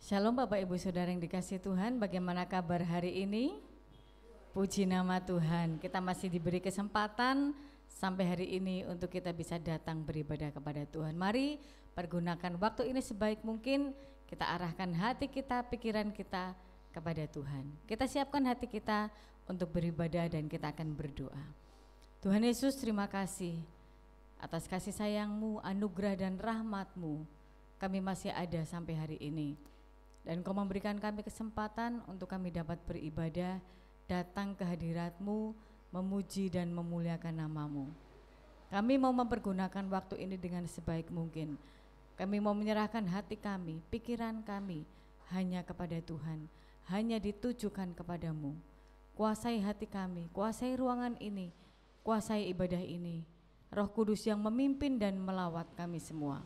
Shalom Bapak Ibu Saudara yang dikasihi Tuhan, bagaimana kabar hari ini? Puji nama Tuhan, kita masih diberi kesempatan sampai hari ini untuk kita bisa datang beribadah kepada Tuhan. Mari pergunakan waktu ini sebaik mungkin, kita arahkan hati kita, pikiran kita kepada Tuhan. Kita siapkan hati kita untuk beribadah dan kita akan berdoa. Tuhan Yesus, terima kasih atas kasih sayang-Mu, anugerah dan rahmat-Mu. Kami masih ada sampai hari ini. Dan Kau memberikan kami kesempatan untuk kami dapat beribadah, datang ke hadirat-Mu, memuji dan memuliakan nama-Mu. Kami mau mempergunakan waktu ini dengan sebaik mungkin. Kami mau menyerahkan hati kami, pikiran kami hanya kepada Tuhan, hanya ditujukan kepadamu. Kuasai hati kami, kuasai ruangan ini, kuasai ibadah ini. Roh Kudus yang memimpin dan melawat kami semua.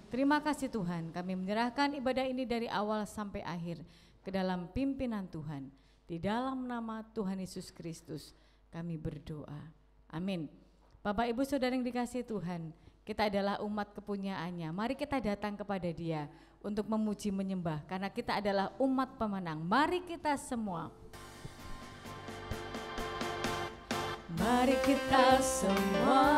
Terima kasih Tuhan, kami menyerahkan ibadah ini dari awal sampai akhir ke dalam pimpinan Tuhan. Di dalam nama Tuhan Yesus Kristus kami berdoa. Amin. Bapak Ibu Saudara yang dikasihi Tuhan, kita adalah umat kepunyaannya. Mari kita datang kepada Dia untuk memuji menyembah karena kita adalah umat pemenang. Mari kita semua. Mari kita semua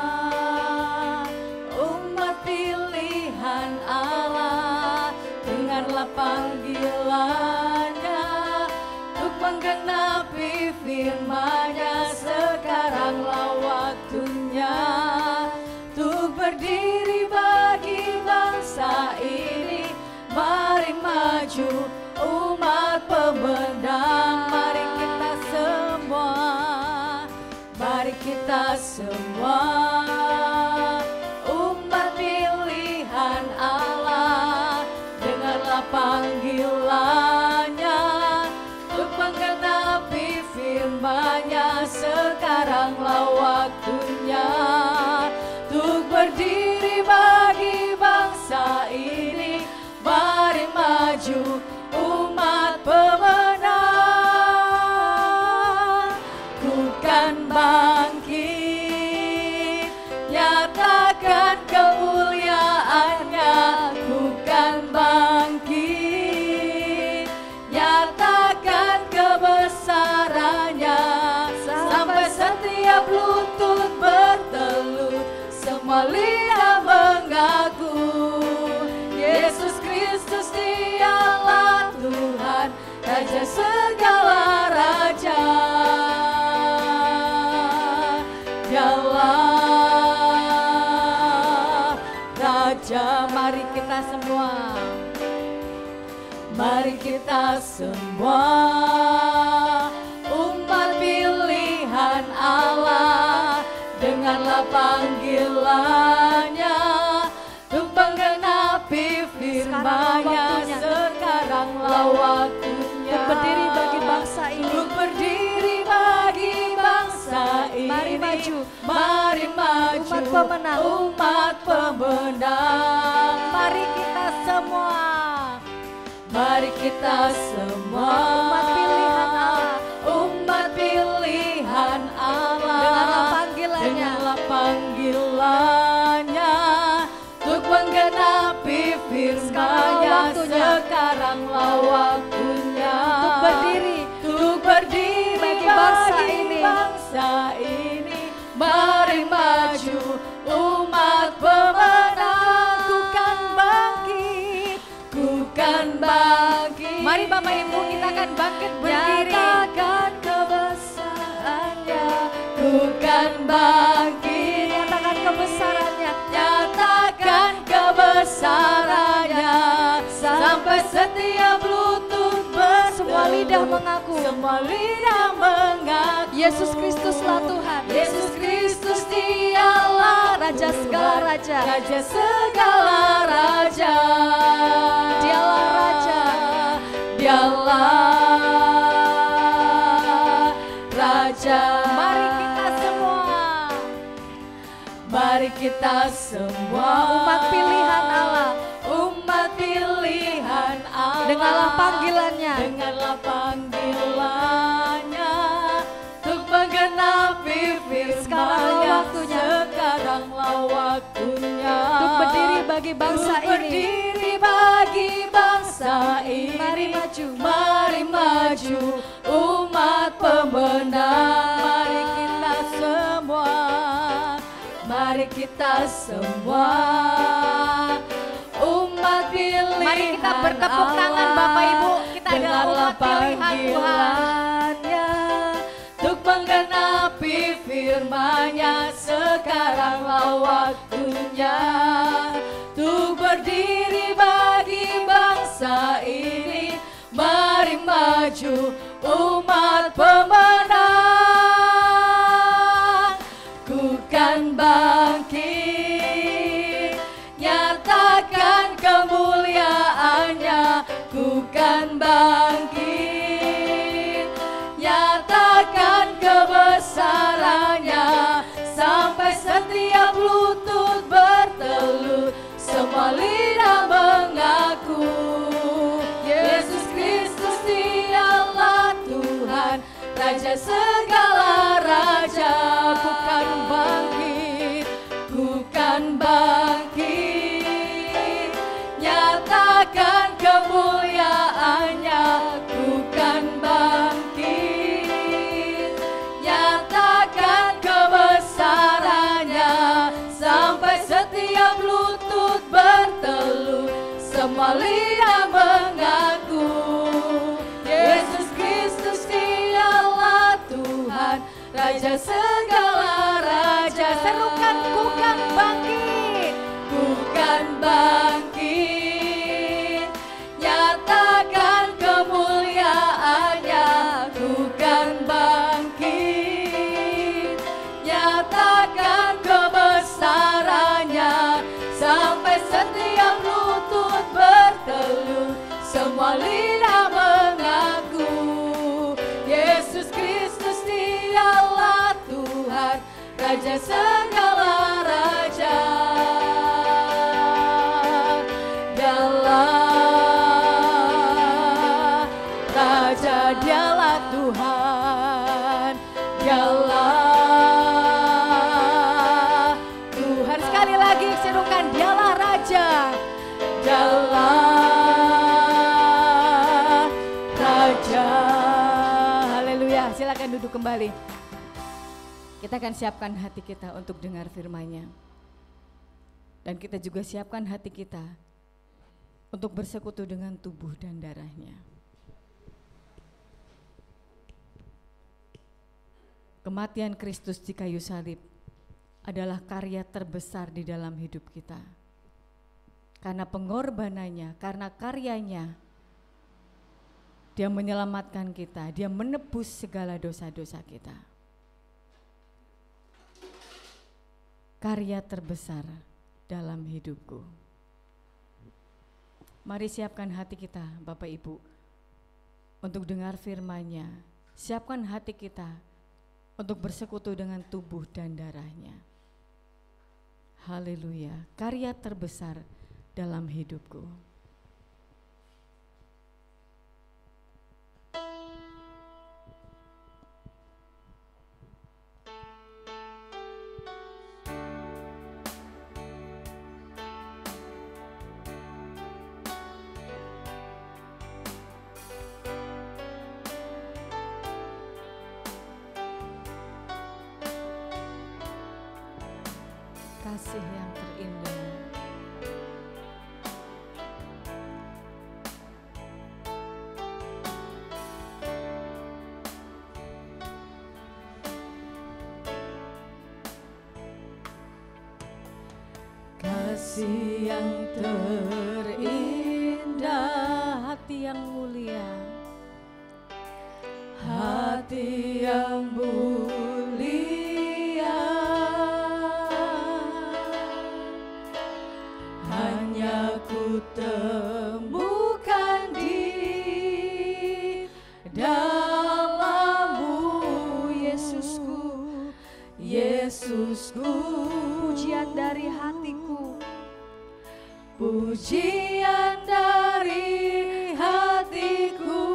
umat pilihan Allah, dengarlah panggilannya untuk menggenapi firman-Nya. Sekaranglah waktunya untuk berdiri bagi bangsa ini. Mari maju umat pemenang. Mari kita semua, mari kita semua umat pilihan Allah, dengarlah panggilannya untuk menggenapi firman-Nya. Sekaranglah waktunya untuk berdiri bagi bangsa ini. Mari maju umat pemenang. Ku kan bangkit, nyatakan kemuliaan-Nya. Ku kan bangkit, nyatakan kebesaran-Nya. Sampai setiap lutut bertelut, semua lidah mengaku Yesus Kristus Dialah Tuhan, Raja segala raja. Dialah Raja. Mari kita semua, mari kita semua umat pilihan Allah, dengarlah panggilannya untuk menggenapi firman-Nya. Sekaranglah waktunya untuk berdiri bagi bangsa ini. Untuk berdiri bagi bangsa ini. Mari maju, mari maju umat pemenang. Umat pemenang. Mari kita semua, mari kita semua umat pilihan Allah, umat pilihan Allah. dengarlah panggilannya, dengarlah panggilannya untuk menggenapi firman-Nya. Sekaranglah waktunya untuk berdiri bagi bangsa ini. Mari maju umat pemenang. Ku kan bangkit, ku kan bangkit. Mari Bapak Ibu kita akan bangkit berdiri. Nyatakan kebesaran-Nya. Ku kan bangkit, Nyatakan kebesaran-Nya. nyatakan kebesaran-Nya. Sampai setiap lutut bertelut, Semua lidah mengaku semua lidah mengaku Yesus Kristuslah Tuhan. Yesus Kristus Dialah Raja Tuhan, segala raja. Raja segala raja. Dialah Raja. Dialah Raja. Mari kita semua, mari kita semua umat pilihan Allah, umat pilihan Allah. dengarlah panggilannya, dengarlah panggilannya untuk menggenapi firman-Nya. Sekaranglah waktunya. Sekaranglah waktunya untuk berdiri bagi bangsa ini. Berdiri bagi bangsa ini. Mari maju, mari maju, umat pemenang. Mari kita semua, mari kita semua, umat pilihan. Mari kita bertepuk tangan Bapak Ibu. Kita adalah umat pilihan Tuhan. Untuk menggenapi firman-Nya, sekaranglah waktunya. Untuk berdiri bagi bangsa ini, mari maju, umat pemenang. Ku kan bangkit, nyatakan kemuliaan-Nya. Ku kan bangkit, nyatakan kebesaran-Nya, sampai setiap lutut bertelut, semua lidah mengaku Yesus Kristus Dialah Tuhan, Raja segala raja. Bukan bangkit, bukan bangkit, nyatakan kemuliaan-Nya. Bukan bangkit, nyatakan kebesaran-Nya, sampai setiap lutut bertelut, semua lidah mengaku Yesus Kristus Dialah Tuhan, Raja segala raja. Serukan, ku kan bangkit, bukan bangkit, nyatakan kemuliaan-Nya. Bukan bangkit, nyatakan kebesaran-Nya, sampai setiap lutut bertelut, semua lidah mengaku Yesus Kristus Dialah Tuhan, Raja segala raja. Dialah Raja, Dialah Tuhan, Dialah Tuhan. Sekali lagi serukan, Dialah Raja, Dialah Raja. Haleluya. Silakan duduk kembali. Kita akan siapkan hati kita untuk dengar firman-Nya. Dan kita juga siapkan hati kita untuk bersekutu dengan tubuh dan darah-Nya. Kematian Kristus di kayu salib adalah karya terbesar di dalam hidup kita. Karena pengorbanannya, karena karyanya, Dia menyelamatkan kita, Dia menebus segala dosa-dosa kita. Karya terbesar dalam hidupku. Mari siapkan hati kita Bapak Ibu untuk dengar firman-Nya. Siapkan hati kita untuk bersekutu dengan tubuh dan darah-Nya. Haleluya, karya terbesar dalam hidupku. Kasih yang terindah, kasih yang terindah, hati yang mulia, hati yang mulia. Hanya ku temukan di dalam-Mu, Yesusku, Yesusku. Pujian dari hatiku, pujian dari hatiku,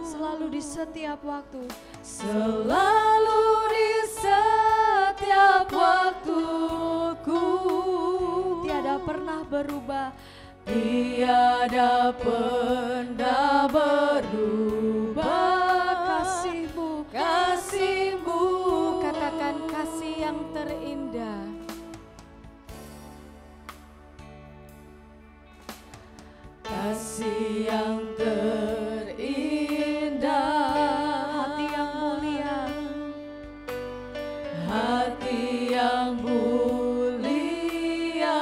selalu di setiap waktu, selalu di setiap waktuku. tiada berubah. Tiada pernah berubah Kasih-Mu, kasih-Mu. Katakan kasih yang terindah. Kasih yang terindah. hati yang mulia, Hati yang mulia.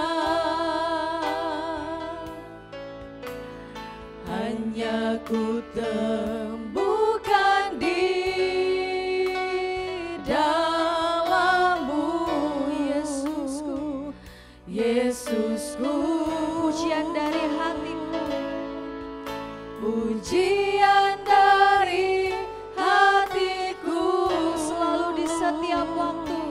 Hanya ku temukan di dalam-Mu, Yesusku. Yesusku. Pujian dari hatiku, Pujian dari hatiku. selalu di setiap waktu.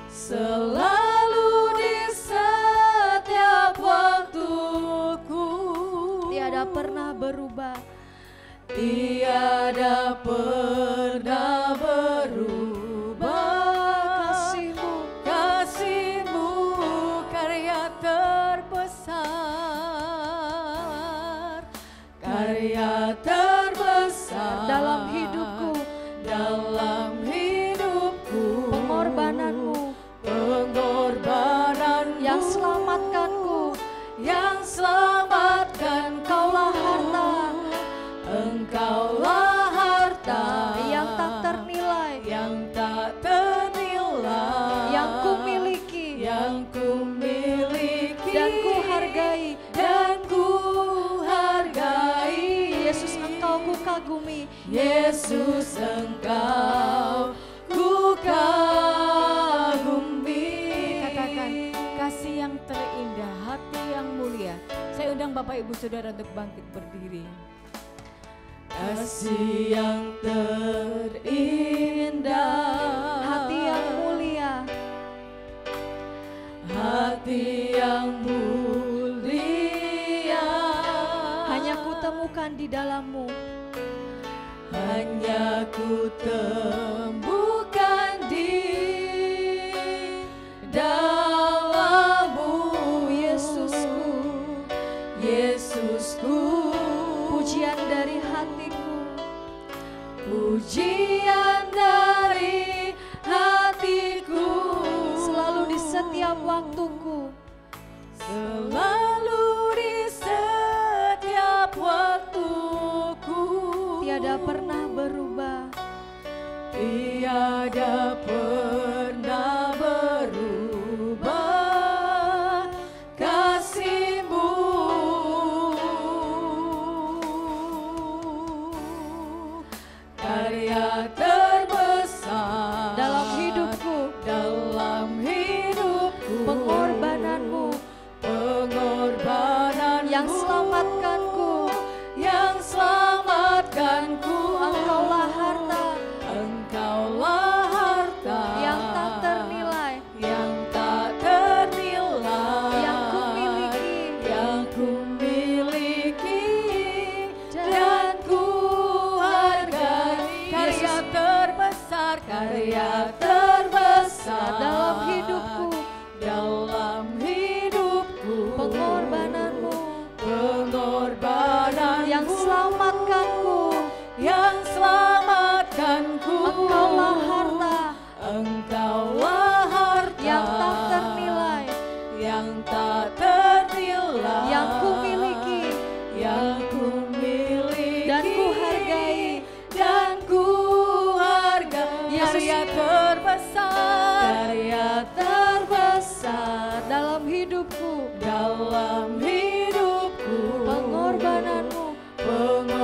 Selalu di setiap waktuku. Tiada pernah berubah. Tiada pernah berubah. Kasih-Mu, Kasih-Mu karya terbesar. Karya terbesar dalam hidupku, dalam hidupku. pengorbananmu Pengorbanan yang selamatkanku. yang selamatkan. Kaulah harta Engkaulah harta yang tak ternilai, yang tak ternilai, yang ku miliki yang ku miliki dan ku hargai. dan ku hargai. Yesus, Engkau ku kagumi. Yesus, Engkau ku kagumi. Katakan kasih yang terindah, hati yang mulia. Saya undang Bapak Ibu Saudara untuk bangkit berdiri. Kasih yang terindah, Hati yang mulia, hati yang mulia. hanya ku temukan di dalam-Mu. Hanya ku temukan di dalam-Mu, Yesusku. Yesusku. Pujian dari hatiku, Pujian dari hatiku. selalu di setiap waktuku. Selalu di setiap waktuku. Tiada pernah berubah. Tiada pernah berubah kasih-Mu. Karya terbesar Dalam hidupku, dalam hidupku. pengorbananmu Pengorbanan yang selamatkanku. yang selamatkanku. Engkaulah harta Engkaulah harta yang tak ternilai, yang tak ternilai, yang ku miliki yang ku miliki dan ku hargai. Karya terbesar, karya terbesar dalam hidupku. dalam hidupku. Pengorbananmu Pengorbanan yang selamatkanku. yang selamatkanku. Engkaulah harta Engkaulah harta yang tak ternilai, yang tak ternilai, yang ku miliki yang ku miliki dan ku hargai. dan ku hargai. Yesus. Karya terbesar, karya terbesar dalam hidupku. dalam hidupku. Pengorbananmu Pengorbanan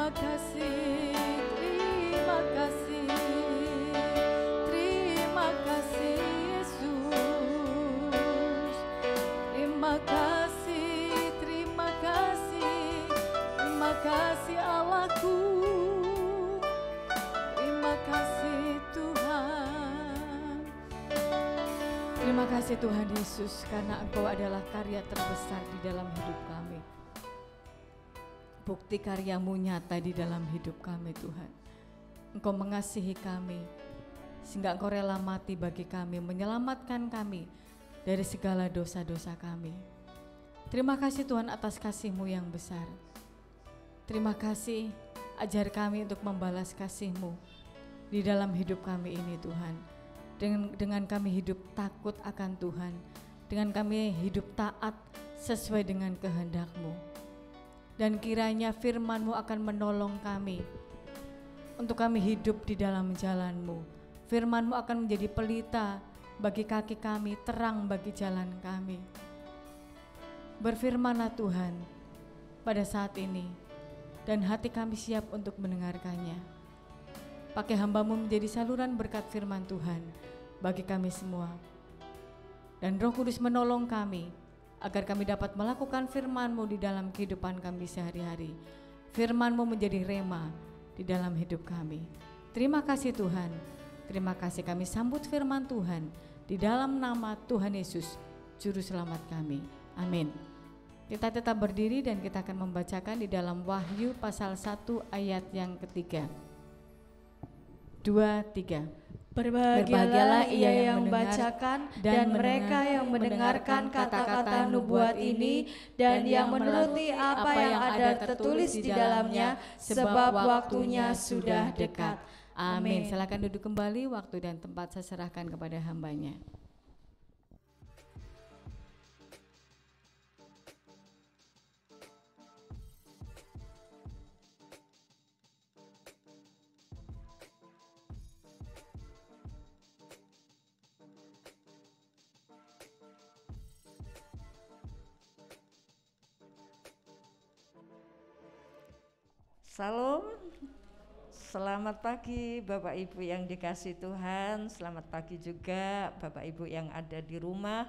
Terima kasih, terima kasih, terima kasih Yesus. Terima kasih, terima kasih, terima kasih Allahku. Terima kasih Tuhan. Terima kasih Tuhan Yesus, karena Engkau adalah karya terbesar di dalam hidup kami. Bukti karya-Mu nyata di dalam hidup kami Tuhan. Engkau mengasihi kami, sehingga Engkau rela mati bagi kami, menyelamatkan kami dari segala dosa-dosa kami. Terima kasih Tuhan atas kasih-Mu yang besar. Terima kasih, ajar kami untuk membalas kasih-Mu di dalam hidup kami ini Tuhan. Dengan kami hidup takut akan Tuhan, dengan kami hidup taat sesuai dengan kehendak-Mu. Dan kiranya firman-Mu akan menolong kami untuk kami hidup di dalam jalan-Mu. Firman-Mu akan menjadi pelita bagi kaki kami, terang bagi jalan kami. Berfirman-Lah Tuhan pada saat ini, dan hati kami siap untuk mendengarkannya. Pakai hamba-Mu menjadi saluran berkat firman Tuhan bagi kami semua. Dan Roh Kudus menolong kami agar kami dapat melakukan firman-Mu di dalam kehidupan kami sehari-hari. Firman-Mu menjadi rema di dalam hidup kami. Terima kasih Tuhan. Terima kasih kami sambut firman Tuhan di dalam nama Tuhan Yesus, Juru Selamat kami. Amin. Kita tetap berdiri dan kita akan membacakan di dalam Wahyu pasal 1 ayat yang ketiga. 2, 3. Berbahagialah ia yang membacakan dan mereka yang mendengarkan kata-kata nubuat ini dan yang menuruti apa yang ada tertulis di dalamnya, sebab waktunya sudah dekat. Amin. Silakan duduk kembali, waktu dan tempat saya serahkan kepada hambanya. Salam, selamat pagi Bapak Ibu yang dikasihi Tuhan. Selamat pagi juga Bapak Ibu yang ada di rumah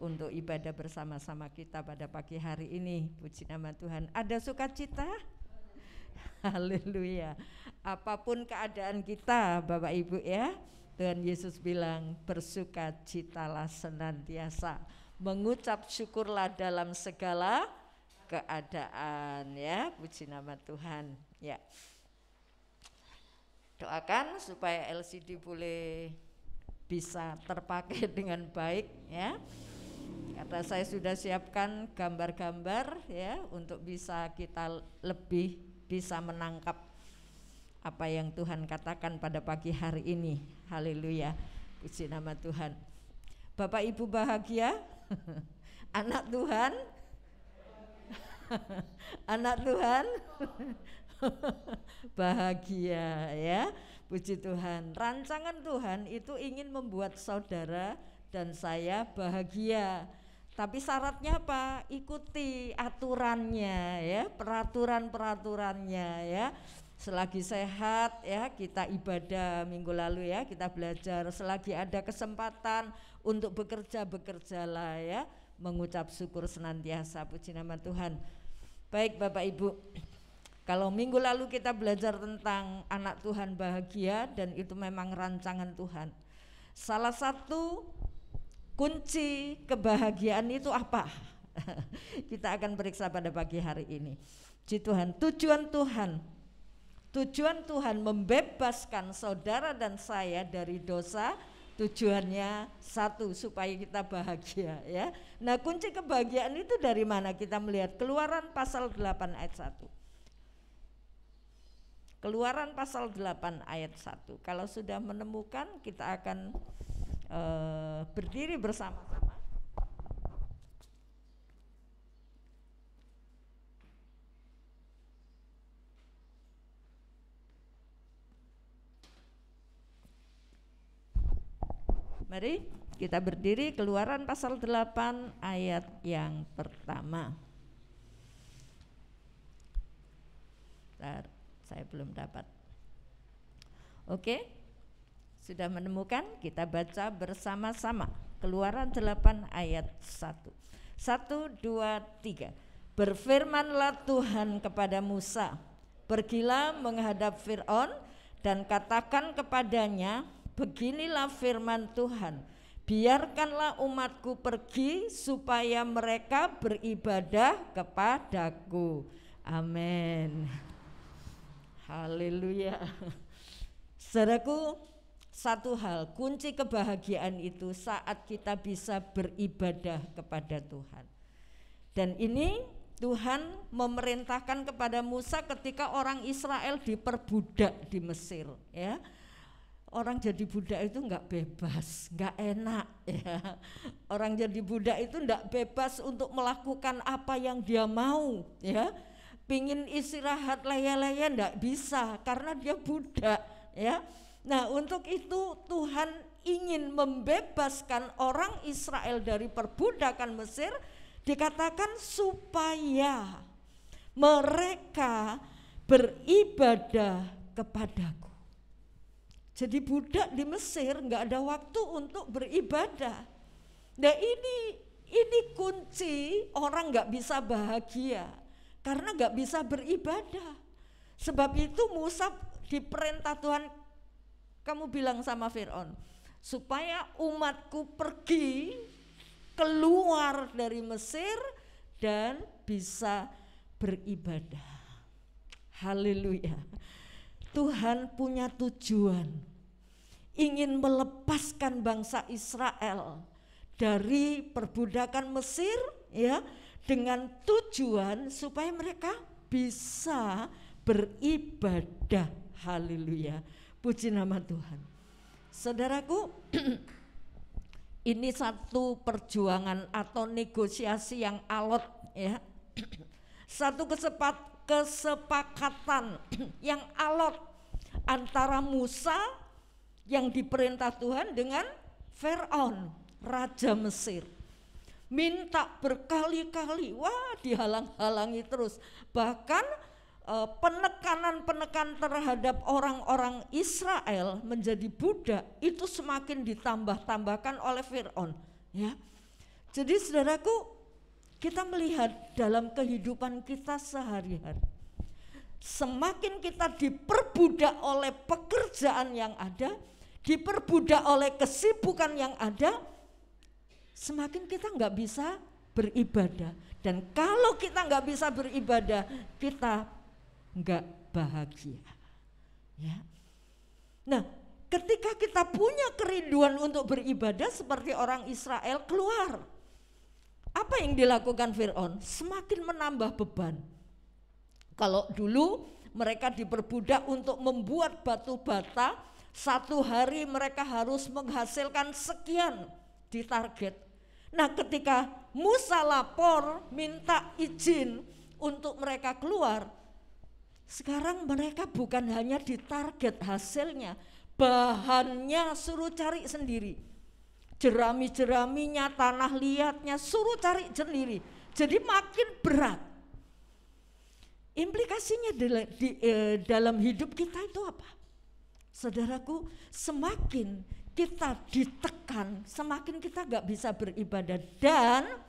untuk ibadah bersama-sama kita pada pagi hari ini. Puji nama Tuhan. Ada sukacita? Haleluya. Apapun keadaan kita Bapak Ibu ya, Tuhan Yesus bilang bersukacitalah senantiasa, mengucap syukurlah dalam segala keadaan ya. Puji nama Tuhan ya. Doakan supaya LCD boleh bisa terpakai dengan baik ya, karena saya sudah siapkan gambar-gambar ya untuk bisa kita lebih bisa menangkap apa yang Tuhan katakan pada pagi hari ini. Haleluya. Puji nama Tuhan. Bapak Ibu bahagia? Anak Tuhan? Anak Tuhan bahagia ya. Puji Tuhan. Rancangan Tuhan itu ingin membuat saudara dan saya bahagia. Tapi syaratnya apa? Ikuti aturannya ya, peraturan-peraturannya ya. Selagi sehat ya, kita ibadah minggu lalu ya, kita belajar. Selagi ada kesempatan untuk bekerja, bekerjalah ya, mengucap syukur senantiasa. Puji nama Tuhan. Baik Bapak Ibu, kalau minggu lalu kita belajar tentang anak Tuhan bahagia, dan itu memang rancangan Tuhan. Salah satu kunci kebahagiaan itu apa? Kita akan periksa pada pagi hari ini. Puji Tuhan, tujuan Tuhan membebaskan saudara dan saya dari dosa. Tujuannya satu, supaya kita bahagia ya. Nah, kunci kebahagiaan itu dari mana? Kita melihat Keluaran pasal 8 ayat 1. Keluaran pasal 8 ayat 1. Kalau sudah menemukan, kita akan berdiri bersama-sama. Mari kita berdiri. Keluaran pasal 8 ayat yang pertama. Saya belum dapat. Oke, sudah menemukan? Kita baca bersama-sama. Keluaran 8 ayat 1. 1, 2, 3. Berfirmanlah Tuhan kepada Musa, pergilah menghadap Fir'aun dan katakan kepadanya, beginilah firman Tuhan, biarkanlah umatku pergi supaya mereka beribadah kepadaku. Amin. Haleluya. Saudaraku, satu hal, kunci kebahagiaan itu saat kita bisa beribadah kepada Tuhan. Dan ini Tuhan memerintahkan kepada Musa ketika orang Israel diperbudak di Mesir, ya. Orang jadi budak itu enggak bebas, enggak enak, ya. Orang jadi budak itu enggak bebas untuk melakukan apa yang dia mau, ya. Pingin istirahat laya-laya enggak bisa karena dia budak, ya. Nah, untuk itu Tuhan ingin membebaskan orang Israel dari perbudakan Mesir. Dikatakan supaya mereka beribadah kepadaku. Jadi budak di Mesir enggak ada waktu untuk beribadah. Nah, ini kunci orang enggak bisa bahagia karena enggak bisa beribadah. Sebab itu Musa diperintah Tuhan, kamu bilang sama Fir'aun supaya umatku pergi keluar dari Mesir dan bisa beribadah. Haleluya. Tuhan punya tujuan, ingin melepaskan bangsa Israel dari perbudakan Mesir, ya, dengan tujuan supaya mereka bisa beribadah. Haleluya. Puji nama Tuhan. Saudaraku, ini satu perjuangan atau negosiasi yang alot, ya. Satu kesepakatan yang alot antara Musa yang diperintah Tuhan dengan Fir'aun, raja Mesir. Minta berkali-kali, wah dihalang-halangi terus. Bahkan penekanan terhadap orang-orang Israel menjadi budak itu semakin ditambah-tambahkan oleh Fir'aun, ya. Jadi saudaraku, kita melihat dalam kehidupan kita sehari-hari, semakin kita diperbudak oleh pekerjaan yang ada, diperbudak oleh kesibukan yang ada, semakin kita enggak bisa beribadah. Dan kalau kita enggak bisa beribadah, kita enggak bahagia, ya. Nah, ketika kita punya kerinduan untuk beribadah seperti orang Israel, keluar. Apa yang dilakukan Fir'aun? Semakin menambah beban. Kalau dulu mereka diperbudak untuk membuat batu bata, satu hari mereka harus menghasilkan sekian, ditarget. Nah, ketika Musa lapor minta izin untuk mereka keluar, sekarang mereka bukan hanya ditarget hasilnya, bahannya suruh cari sendiri. Jerami-jeraminya, tanah liatnya suruh cari sendiri. Jadi makin berat. Implikasinya dalam hidup kita itu apa? Saudaraku, semakin kita ditekan, semakin kita gak bisa beribadah. Dan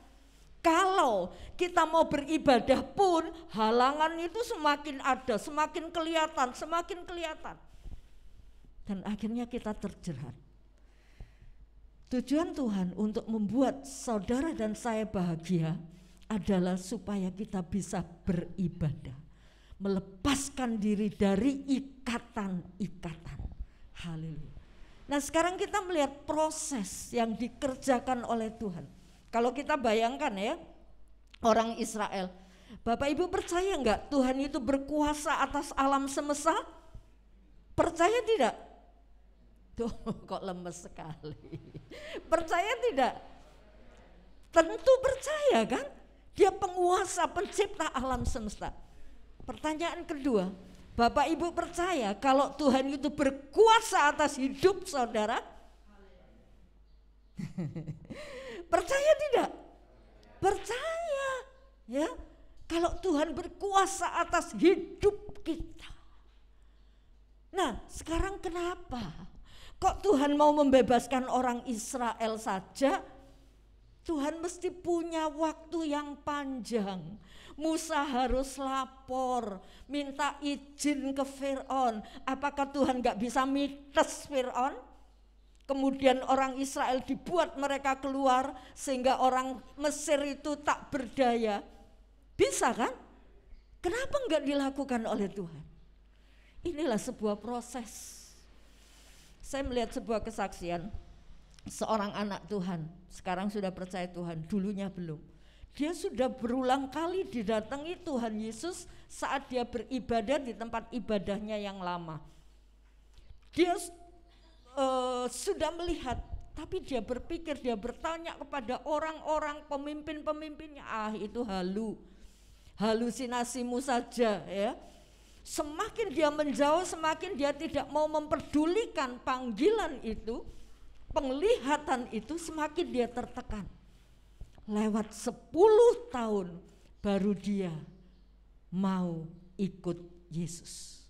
kalau kita mau beribadah pun halangan itu semakin ada, semakin kelihatan. Dan akhirnya kita terjerat. Tujuan Tuhan untuk membuat saudara dan saya bahagia adalah supaya kita bisa beribadah, melepaskan diri dari ikatan-ikatan. Haleluya. Nah, sekarang kita melihat proses yang dikerjakan oleh Tuhan. Kalau kita bayangkan, ya, orang Israel, Bapak Ibu percaya enggak Tuhan itu berkuasa atas alam semesta? Percaya tidak? Tuh, kok lemes sekali. Percaya tidak? Tentu percaya, kan? Dia penguasa, pencipta alam semesta. Pertanyaan kedua, Bapak Ibu percaya kalau Tuhan itu berkuasa atas hidup saudara? Percaya tidak? Percaya, ya. Kalau Tuhan berkuasa atas hidup kita, Nah, sekarang kenapa? Kok Tuhan mau membebaskan orang Israel saja? Tuhan mesti punya waktu yang panjang. Musa harus lapor, minta izin ke Firaun. Apakah Tuhan gak bisa mites Firaun? Kemudian orang Israel dibuat mereka keluar sehingga orang Mesir itu tak berdaya. Bisa kan? Kenapa enggak dilakukan oleh Tuhan? Inilah sebuah proses. Saya melihat sebuah kesaksian seorang anak Tuhan, sekarang sudah percaya Tuhan, dulunya belum. Dia sudah berulang kali didatangi Tuhan Yesus saat dia beribadah di tempat ibadahnya yang lama. Dia sudah melihat, tapi dia berpikir, dia bertanya kepada orang-orang pemimpin-pemimpinnya, itu halusinasimu saja ya. Semakin dia menjauh, semakin dia tidak mau memperdulikan panggilan itu, penglihatan itu, semakin dia tertekan. Lewat 10 tahun baru dia mau ikut Yesus.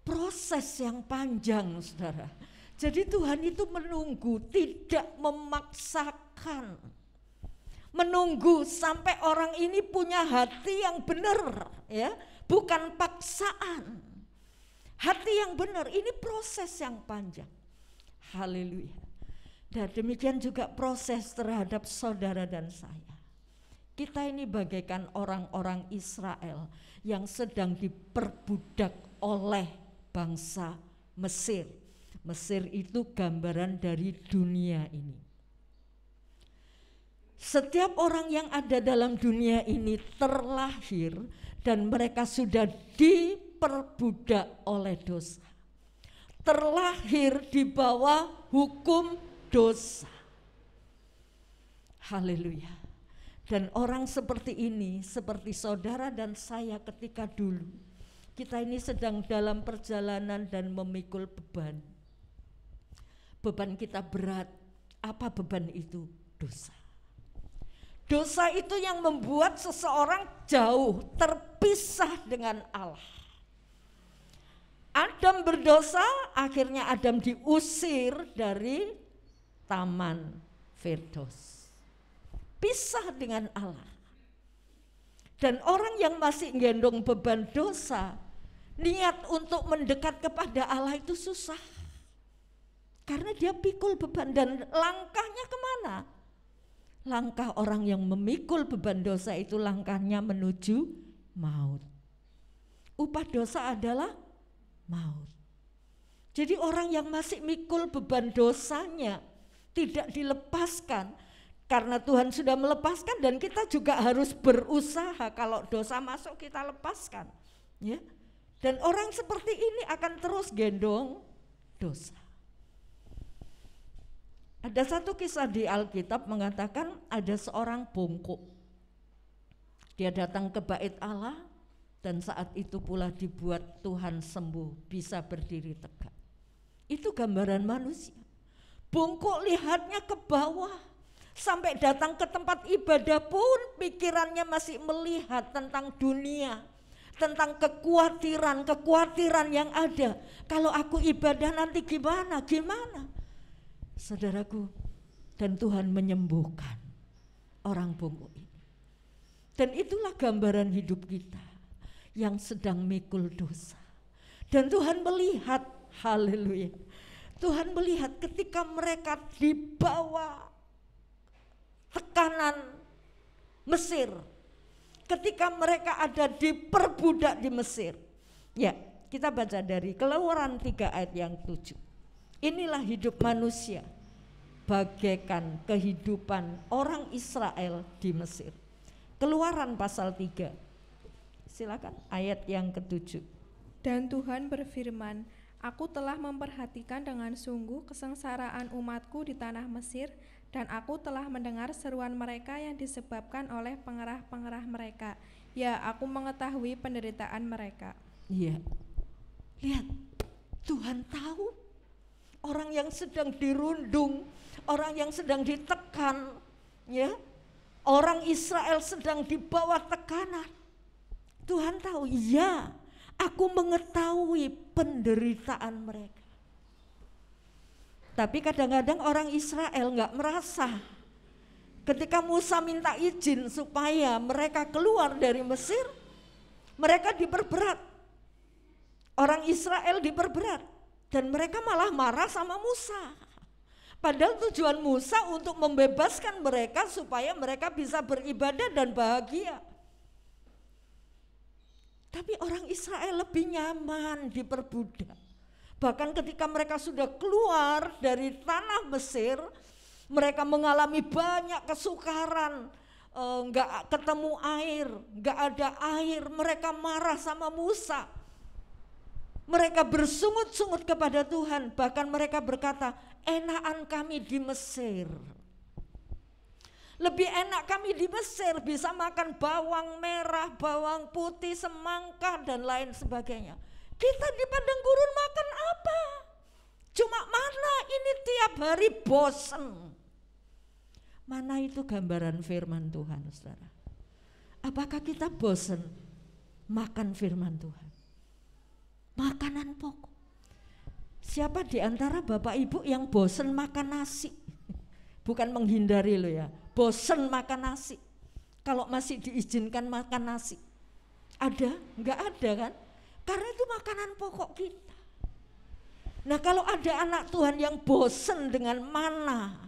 Proses yang panjang, saudara. Jadi Tuhan itu menunggu, tidak memaksakan. Menunggu sampai orang ini punya hati yang benar, ya, bukan paksaan. Hati yang benar, ini proses yang panjang. Haleluya. Dan demikian juga proses terhadap saudara dan saya. Kita ini bagaikan orang-orang Israel yang sedang diperbudak oleh bangsa Mesir. Mesir itu gambaran dari dunia ini. Setiap orang yang ada dalam dunia ini terlahir dan mereka sudah diperbudak oleh dosa. Terlahir di bawah hukum dosa. Haleluya. Dan orang seperti ini, seperti saudara dan saya ketika dulu, kita ini sedang dalam perjalanan dan memikul beban. Beban kita berat. Apa beban itu? Dosa. Dosa itu yang membuat seseorang jauh, terpisah dengan Allah. Adam berdosa, akhirnya Adam diusir dari Taman Firdaus. Pisah dengan Allah. Dan orang yang masih gendong beban dosa, niat untuk mendekat kepada Allah itu susah. Karena dia pikul beban, dan langkahnya kemana? Langkah orang yang memikul beban dosa itu langkahnya menuju maut. Upah dosa adalah maut. Jadi orang yang masih mikul beban dosanya tidak dilepaskan, karena Tuhan sudah melepaskan, dan kita juga harus berusaha. Kalau dosa masuk kita lepaskan, ya. Dan orang seperti ini akan terus gendong dosa. Ada satu kisah di Alkitab mengatakan ada seorang bongkok. Dia datang ke bait Allah, dan saat itu pula dibuat Tuhan sembuh, bisa berdiri tegak. Itu gambaran manusia. Bongkok lihatnya ke bawah, sampai datang ke tempat ibadah pun pikirannya masih melihat tentang dunia, tentang kekhawatiran yang ada. Kalau aku ibadah nanti gimana? Saudaraku, dan Tuhan menyembuhkan orang bongkok ini. Dan itulah gambaran hidup kita yang sedang mikul dosa. Dan Tuhan melihat, haleluya, Tuhan melihat ketika mereka di bawah tekanan Mesir, ketika mereka ada diperbudak di Mesir. Ya, kita baca dari Keluaran 3 ayat yang 7. Inilah hidup manusia, bagaikan kehidupan orang Israel di Mesir. Keluaran pasal 3, silakan ayat yang ke-7. Dan Tuhan berfirman, aku telah memperhatikan dengan sungguh kesengsaraan umatku di tanah Mesir, dan aku telah mendengar seruan mereka yang disebabkan oleh pengerah-pengerah mereka. Ya, aku mengetahui penderitaan mereka. Iya, lihat, Tuhan tahu orang yang sedang dirundung, orang yang sedang ditekan, ya, orang Israel sedang di bawah tekanan. Tuhan tahu, ya, Aku mengetahui penderitaan mereka. Tapi kadang-kadang orang Israel nggak merasa. Ketika Musa minta izin supaya mereka keluar dari Mesir, mereka diperberat. Orang Israel diperberat. Dan mereka malah marah sama Musa. Padahal tujuan Musa untuk membebaskan mereka supaya mereka bisa beribadah dan bahagia. Tapi orang Israel lebih nyaman diperbudak. Bahkan ketika mereka sudah keluar dari tanah Mesir, mereka mengalami banyak kesukaran, nggak ketemu air, nggak ada air, mereka marah sama Musa. Mereka bersungut-sungut kepada Tuhan, bahkan mereka berkata, enakan kami di Mesir. Lebih enak kami di Mesir, bisa makan bawang merah, bawang putih, semangka dan lain sebagainya. Kita di padang gurun makan apa? Cuma mana ini tiap hari bosen. Mana itu gambaran firman Tuhan, saudara? Apakah kita bosen makan firman Tuhan? Makanan pokok. Siapa di antara bapak ibu yang bosen makan nasi? Bukan menghindari lo ya, bosen makan nasi. Kalau masih diizinkan makan nasi. Ada? Enggak ada kan? Karena itu makanan pokok kita. Nah kalau ada anak Tuhan yang bosen dengan mana,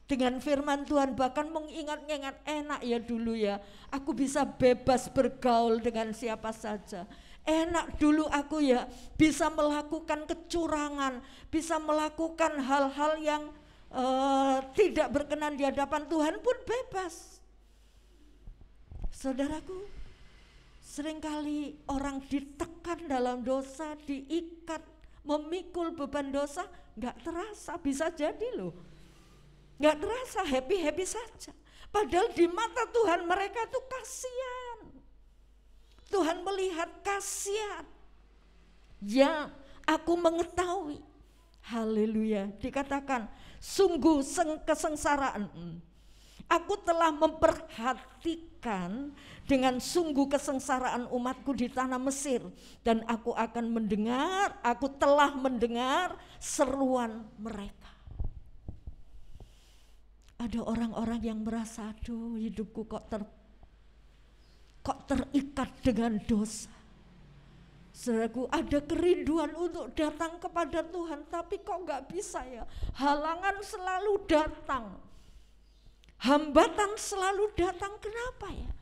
dengan firman Tuhan, bahkan mengingat-ingat enak ya dulu ya, aku bisa bebas bergaul dengan siapa saja. Enak dulu aku ya bisa melakukan kecurangan, bisa melakukan hal-hal yang tidak berkenan di hadapan Tuhan pun bebas. Saudaraku, seringkali orang ditekan dalam dosa, diikat, memikul beban dosa, gak terasa, bisa jadi loh. Gak terasa, happy-happy saja. Padahal di mata Tuhan mereka tuh kasihan. Tuhan melihat kasihan. Ya, aku mengetahui. Haleluya, dikatakan sungguh kesengsaraan. Aku telah memperhatikan dengan sungguh kesengsaraan umatku di tanah Mesir, dan aku telah mendengar seruan mereka. Ada orang-orang yang merasa, aduh hidupku kok terikat dengan dosa. Saudaraku, ada kerinduan untuk datang kepada Tuhan, tapi kok gak bisa ya. Halangan selalu datang, hambatan selalu datang, kenapa ya?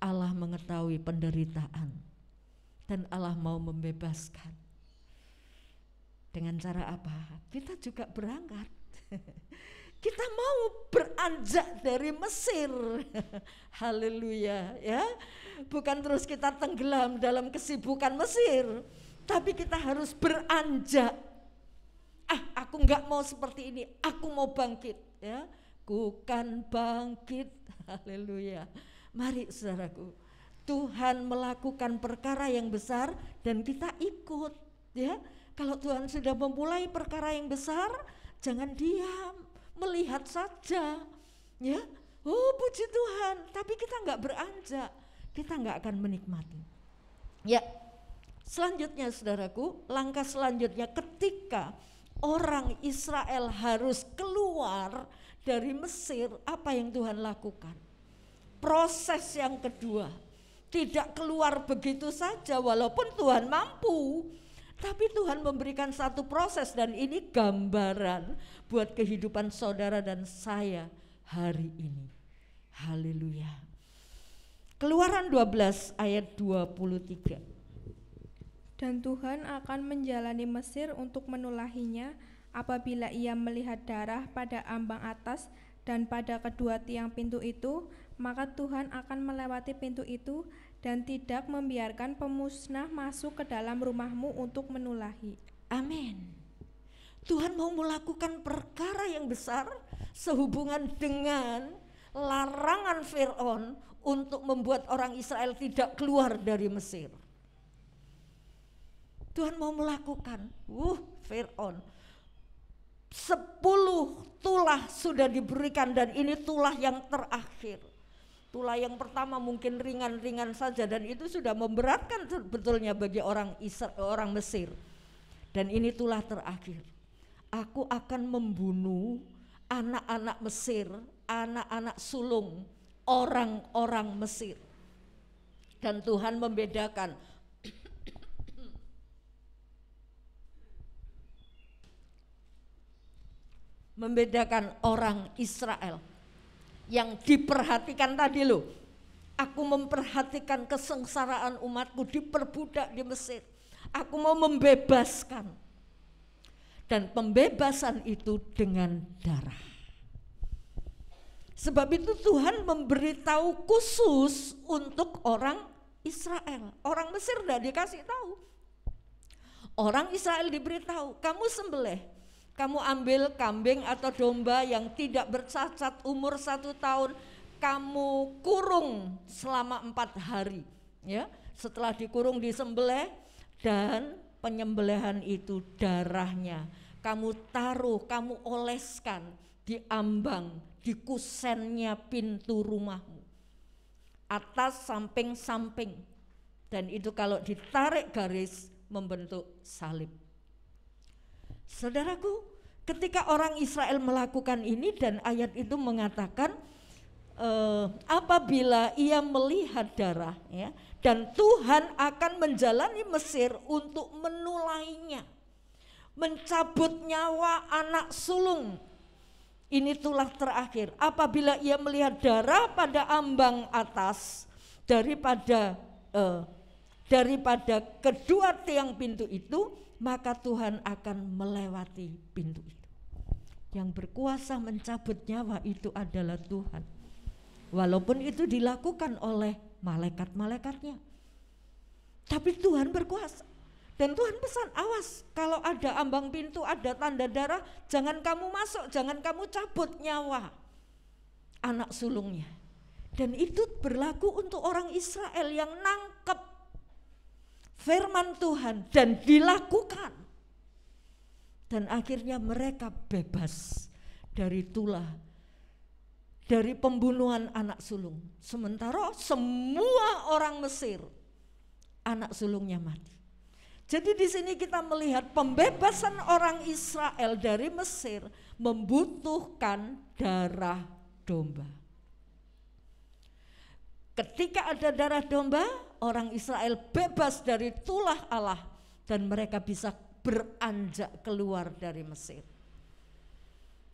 Allah mengetahui penderitaan dan Allah mau membebaskan. Dengan cara apa? Kita juga berangkat. Kita mau beranjak dari Mesir. Haleluya ya. Bukan terus kita tenggelam dalam kesibukan Mesir, tapi kita harus beranjak. Aku enggak mau seperti ini, aku mau bangkit ya. Ku kan bangkit. Haleluya. Mari saudaraku, Tuhan melakukan perkara yang besar dan kita ikut ya. Kalau Tuhan sudah memulai perkara yang besar, jangan diam, melihat saja ya. Oh puji Tuhan, tapi kita enggak beranjak, kita enggak akan menikmati. Ya, selanjutnya saudaraku, langkah selanjutnya ketika orang Israel harus keluar dari Mesir, apa yang Tuhan lakukan? Proses yang kedua, tidak keluar begitu saja walaupun Tuhan mampu, tapi Tuhan memberikan satu proses, dan ini gambaran buat kehidupan saudara dan saya hari ini. Haleluya. Keluaran 12 ayat 23. Dan Tuhan akan menjalani Mesir untuk menulahinya apabila ia melihat darah pada ambang atas dan pada kedua tiang pintu itu, maka Tuhan akan melewati pintu itu dan tidak membiarkan pemusnah masuk ke dalam rumahmu untuk menulahi. Amin. Tuhan mau melakukan perkara yang besar sehubungan dengan larangan Firaun untuk membuat orang Israel tidak keluar dari Mesir. Tuhan mau melakukan, Firaun 10 tulah sudah diberikan dan ini tulah yang terakhir. Tulah yang pertama mungkin ringan-ringan saja dan itu sudah memberatkan sebetulnya bagi orang Mesir. Dan ini tulah terakhir. Aku akan membunuh anak-anak Mesir, anak-anak sulung, orang-orang Mesir. Dan Tuhan membedakan orang Israel yang diperhatikan tadi loh. Aku memperhatikan kesengsaraan umatku diperbudak di Mesir. Aku mau membebaskan. Dan pembebasan itu dengan darah. Sebab itu Tuhan memberitahu khusus untuk orang Israel. Orang Mesir tidak dikasih tahu. Orang Israel diberitahu, kamu sembelih. Kamu ambil kambing atau domba yang tidak bercacat umur 1 tahun, kamu kurung selama 4 hari. Ya, setelah dikurung disembelih dan penyembelihan itu darahnya kamu taruh, kamu oleskan di ambang, di kusennya pintu rumahmu, atas samping-samping, dan itu kalau ditarik garis membentuk salib. Saudaraku, ketika orang Israel melakukan ini dan ayat itu mengatakan apabila ia melihat darah, ya, dan Tuhan akan menjalani Mesir untuk menulainya, mencabut nyawa anak sulung. Ini tulah terakhir. Apabila ia melihat darah pada ambang atas daripada kedua tiang pintu itu, maka Tuhan akan melewati pintu itu. Yang berkuasa mencabut nyawa itu adalah Tuhan. Walaupun itu dilakukan oleh malaikat-malaikatnya, tapi Tuhan berkuasa. Dan Tuhan pesan, awas kalau ada ambang pintu, ada tanda darah, jangan kamu masuk, jangan kamu cabut nyawa anak sulungnya. Dan itu berlaku untuk orang Israel yang nangkep firman Tuhan dan dilakukan. Dan akhirnya mereka bebas dari tulah, dari pembunuhan anak sulung. Sementara semua orang Mesir anak sulungnya mati. Jadi di sini kita melihat pembebasan orang Israel dari Mesir membutuhkan darah domba. Ketika ada darah domba, orang Israel bebas dari tulah Allah dan mereka bisa beranjak keluar dari Mesir.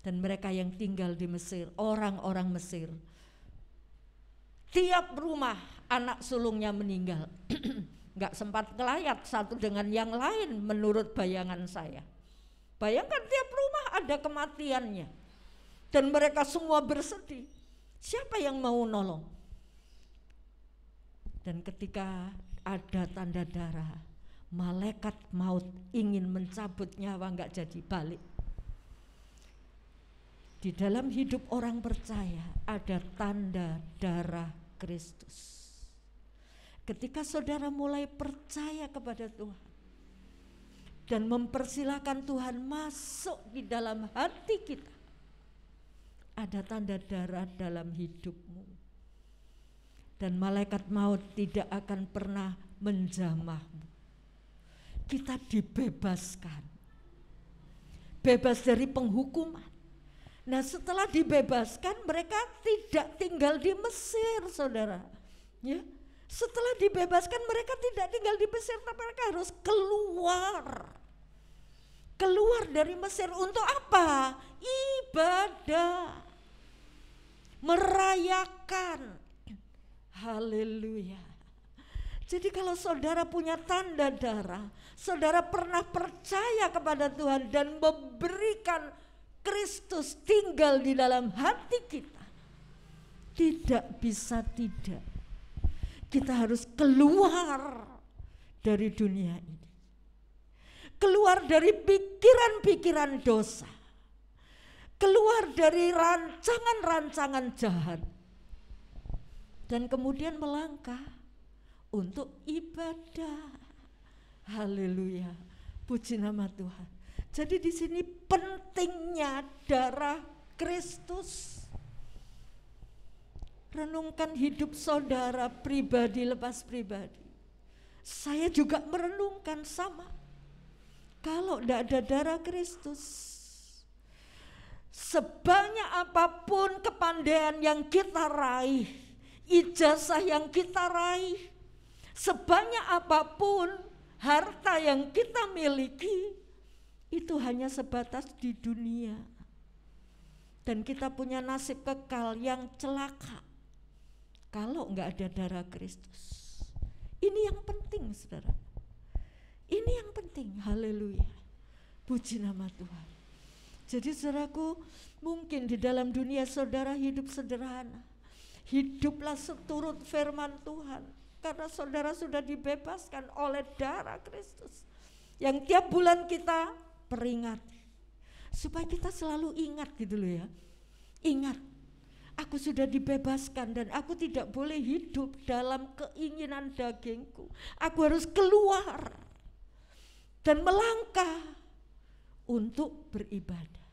Dan mereka yang tinggal di Mesir, orang-orang Mesir, tiap rumah anak sulungnya meninggal. Enggak sempat kelayat satu dengan yang lain menurut bayangan saya. Bayangkan tiap rumah ada kematiannya. Dan mereka semua bersedih. Siapa yang mau nolong? Dan ketika ada tanda darah, malaikat maut ingin mencabut nyawa, enggak jadi balik. Di dalam hidup orang percaya ada tanda darah Kristus. Ketika saudara mulai percaya kepada Tuhan dan mempersilahkan Tuhan masuk di dalam hati kita, ada tanda darah dalam hidupmu. Dan malaikat maut tidak akan pernah menjamahmu. Kita dibebaskan, bebas dari penghukuman. Nah, setelah dibebaskan mereka tidak tinggal di Mesir, saudara. Ya, setelah dibebaskan mereka tidak tinggal di Mesir, tapi mereka harus keluar dari Mesir. Untuk apa? Ibadah, merayakan. Haleluya. Jadi kalau saudara punya tanda darah, saudara pernah percaya kepada Tuhan dan memberikan Kristus tinggal di dalam hati kita, tidak bisa tidak. Kita harus keluar dari dunia ini. Keluar dari pikiran-pikiran dosa. Keluar dari rancangan-rancangan jahat. Dan kemudian melangkah untuk ibadah. Haleluya. Puji nama Tuhan. Jadi di sini pentingnya darah Kristus. Renungkan hidup saudara pribadi lepas pribadi. Saya juga merenungkan sama. Kalau tidak ada darah Kristus, sebanyak apapun kepandaian yang kita raih, ijazah yang kita raih, sebanyak apapun harta yang kita miliki, itu hanya sebatas di dunia. Dan kita punya nasib kekal yang celaka kalau enggak ada darah Kristus. Ini yang penting, saudara. Ini yang penting, haleluya. Puji nama Tuhan. Jadi saudaraku, mungkin di dalam dunia saudara hidup sederhana. Hiduplah seturut firman Tuhan. Karena saudara sudah dibebaskan oleh darah Kristus. Yang tiap bulan kita peringati. Supaya kita selalu ingat gitu loh ya. Ingat, aku sudah dibebaskan dan aku tidak boleh hidup dalam keinginan dagingku. Aku harus keluar dan melangkah untuk beribadah.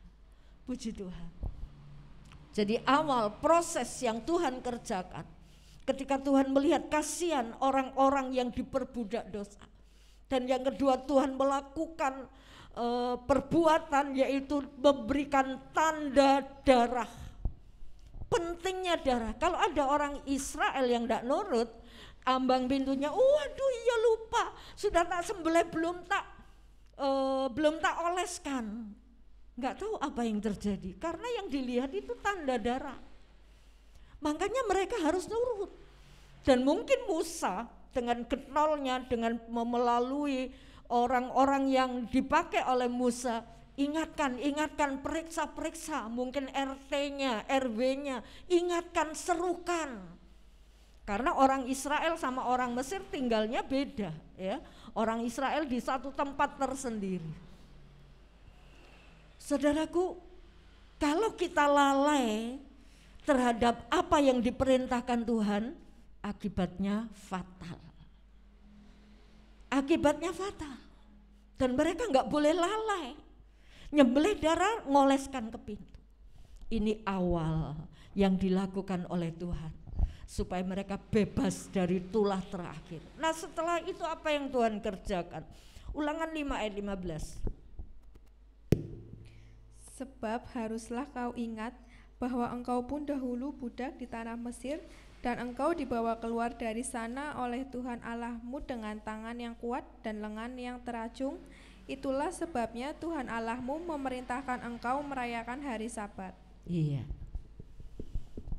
Puji Tuhan. Jadi awal proses yang Tuhan kerjakan, ketika Tuhan melihat kasihan orang-orang yang diperbudak dosa. Dan yang kedua, Tuhan melakukan perbuatan, yaitu memberikan tanda darah. Pentingnya darah. Kalau ada orang Israel yang tidak nurut, ambang pintunya, waduh iya lupa, sudah tak sembelih belum tak oleskan. Nggak tahu apa yang terjadi, karena yang dilihat itu tanda darah. Makanya mereka harus nurut. Dan mungkin Musa dengan getolnya, dengan melalui orang-orang yang dipakai oleh Musa, ingatkan, periksa, mungkin RT-nya, RW-nya, ingatkan, serukan. Karena orang Israel sama orang Mesir tinggalnya beda, ya. Orang Israel di satu tempat tersendiri. Saudaraku, kalau kita lalai terhadap apa yang diperintahkan Tuhan, akibatnya fatal. Akibatnya fatal. Dan mereka enggak boleh lalai. Nyembelih darah, ngoleskan ke pintu. Ini awal yang dilakukan oleh Tuhan supaya mereka bebas dari tulah terakhir. Nah, setelah itu apa yang Tuhan kerjakan? Ulangan 5 ayat 15. Sebab haruslah kau ingat bahwa engkau pun dahulu budak di tanah Mesir, dan engkau dibawa keluar dari sana oleh Tuhan Allahmu dengan tangan yang kuat dan lengan yang teracung. Itulah sebabnya Tuhan Allahmu memerintahkan engkau merayakan hari Sabat. Iya.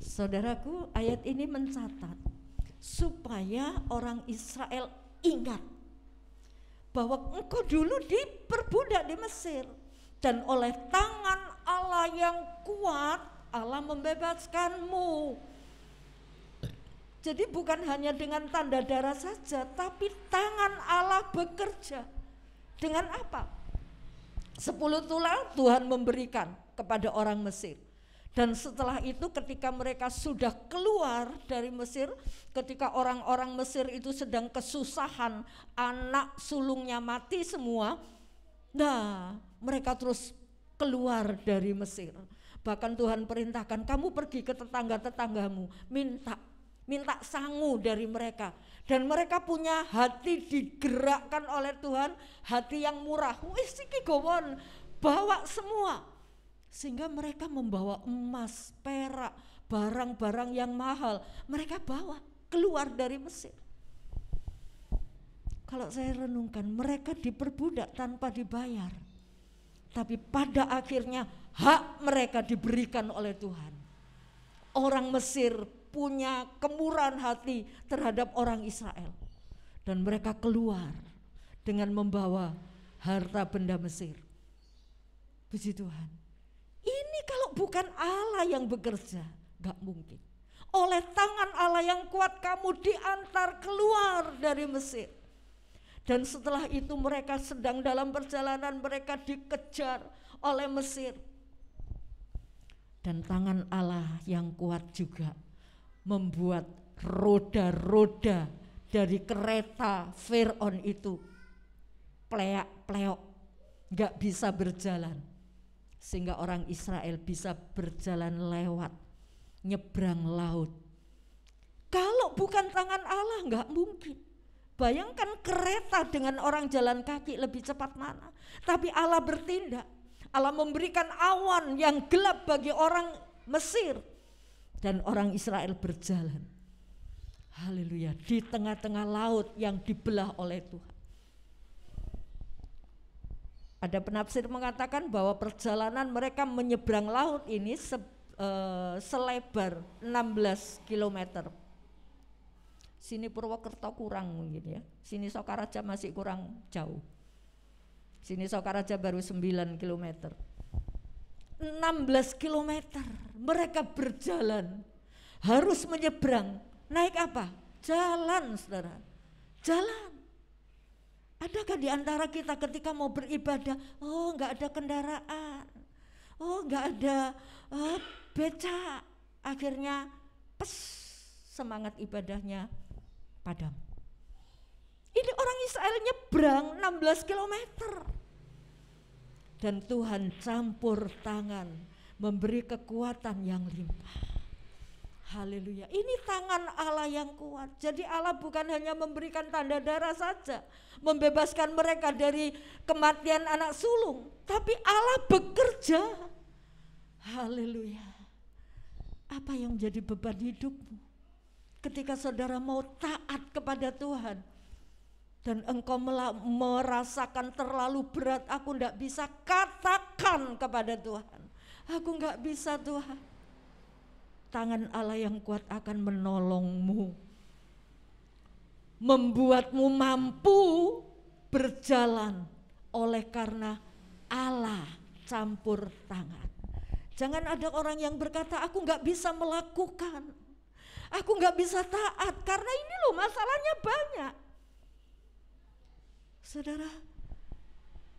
Saudaraku, ayat ini mencatat supaya orang Israel ingat bahwa engkau dulu diperbudak di Mesir, dan oleh tangan Allah yang kuat Allah membebaskanmu. Jadi bukan hanya dengan tanda darah saja, tapi tangan Allah bekerja. Dengan apa? 10 tulah Tuhan memberikan kepada orang Mesir. Dan setelah itu ketika mereka sudah keluar dari Mesir, ketika orang-orang Mesir itu sedang kesusahan, anak sulungnya mati semua, nah mereka terus keluar dari Mesir. Bahkan Tuhan perintahkan, kamu pergi ke tetangga-tetanggamu, minta sangu dari mereka. Dan mereka punya hati digerakkan oleh Tuhan, hati yang murah. Wis iki gowon, bawa semua. Sehingga mereka membawa emas, perak, barang-barang yang mahal. Mereka bawa keluar dari Mesir. Kalau saya renungkan, mereka diperbudak tanpa dibayar. Tapi pada akhirnya hak mereka diberikan oleh Tuhan. Orang Mesir punya kemurahan hati terhadap orang Israel, dan mereka keluar dengan membawa harta benda Mesir. Puji Tuhan. Ini kalau bukan Allah yang bekerja, gak mungkin. Oleh tangan Allah yang kuat kamu diantar keluar dari Mesir. Dan setelah itu mereka sedang dalam perjalanan, mereka dikejar oleh Mesir. Dan tangan Allah yang kuat juga membuat roda-roda dari kereta Firaun itu pleak-pleok, gak bisa berjalan. Sehingga orang Israel bisa berjalan lewat, nyebrang laut Kalau bukan tangan Allah nggak mungkin. Bayangkan kereta dengan orang jalan kaki lebih cepat mana. Tapi Allah bertindak. Allah memberikan awan yang gelap bagi orang Mesir. Dan orang Israel berjalan. Haleluya. Di tengah-tengah laut yang dibelah oleh Tuhan. Ada penafsir mengatakan bahwa perjalanan mereka menyeberang laut ini selebar 16 km. Sini Purwokerto kurang mungkin ya. Sini Sokaraja masih kurang jauh. Sini Sokaraja baru 9 km. 16 km mereka berjalan. Harus menyeberang. Naik apa? Jalan, saudara. Jalan. Adakah di antara kita ketika mau beribadah, oh enggak ada kendaraan. Oh enggak ada becak. Akhirnya semangat ibadahnya padam. Ini orang Israel nyebrang 16 km. Dan Tuhan campur tangan, memberi kekuatan yang limpah. Haleluya. Ini tangan Allah yang kuat. Jadi Allah bukan hanya memberikan tanda darah saja, membebaskan mereka dari kematian anak sulung, tapi Allah bekerja. Haleluya. Apa yang menjadi beban hidupmu ketika saudara mau taat kepada Tuhan dan engkau merasakan terlalu berat? Aku enggak bisa, katakan kepada Tuhan, aku enggak bisa Tuhan. Tangan Allah yang kuat akan menolongmu, membuatmu mampu berjalan oleh karena Allah campur tangan. Jangan ada orang yang berkata, aku enggak bisa melakukan, aku enggak bisa taat karena ini loh masalahnya banyak. Saudara,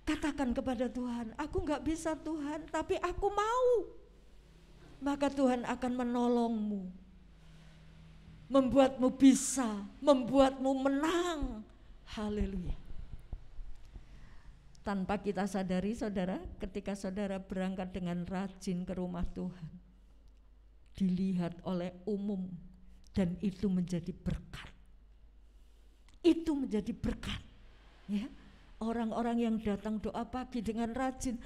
katakan kepada Tuhan, aku enggak bisa Tuhan, tapi aku mau. Maka Tuhan akan menolongmu, membuatmu bisa, membuatmu menang. Haleluya. Tanpa kita sadari saudara, ketika saudara berangkat dengan rajin ke rumah Tuhan, dilihat oleh umum dan itu menjadi berkat. Itu menjadi berkat. Ya, orang-orang yang datang doa pagi dengan rajin,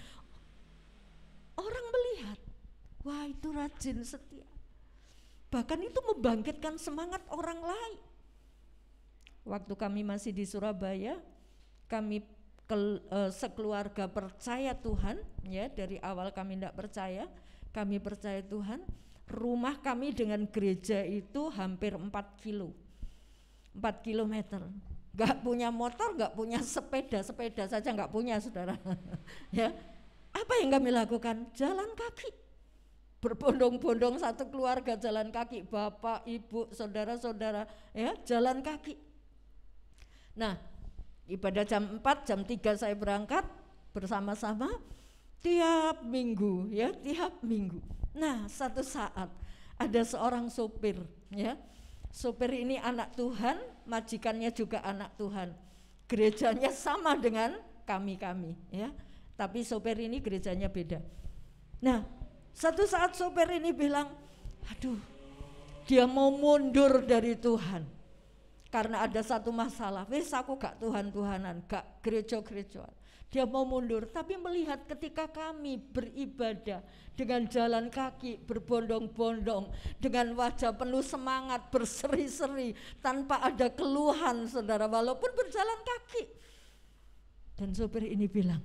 orang melihat, wah itu rajin, setia. Bahkan itu membangkitkan semangat orang lain. Waktu kami masih di Surabaya, kami sekeluarga percaya Tuhan, ya dari awal kami tidak percaya, kami percaya Tuhan. Rumah kami dengan gereja itu hampir 4 kilometer. Gak punya motor, gak punya sepeda saja gak punya saudara. Ya, apa yang kami lakukan? Jalan kaki. Berbondong-bondong satu keluarga jalan kaki, bapak, ibu, saudara-saudara, ya jalan kaki. Nah, ibadah jam 4, jam 3 saya berangkat bersama-sama tiap minggu, ya tiap minggu. Nah, satu saat ada seorang sopir, ya. Sopir ini anak Tuhan, majikannya juga anak Tuhan. Gerejanya sama dengan kami, ya. Tapi sopir ini gerejanya beda. Nah, satu saat sopir ini bilang, aduh, dia mau mundur dari Tuhan karena ada satu masalah. Wes aku gak Tuhan-Tuhanan, gak gereja-gerejaan. Dia mau mundur, tapi melihat ketika kami beribadah dengan jalan kaki, berbondong-bondong, dengan wajah penuh semangat, berseri-seri, tanpa ada keluhan saudara, walaupun berjalan kaki. Dan sopir ini bilang,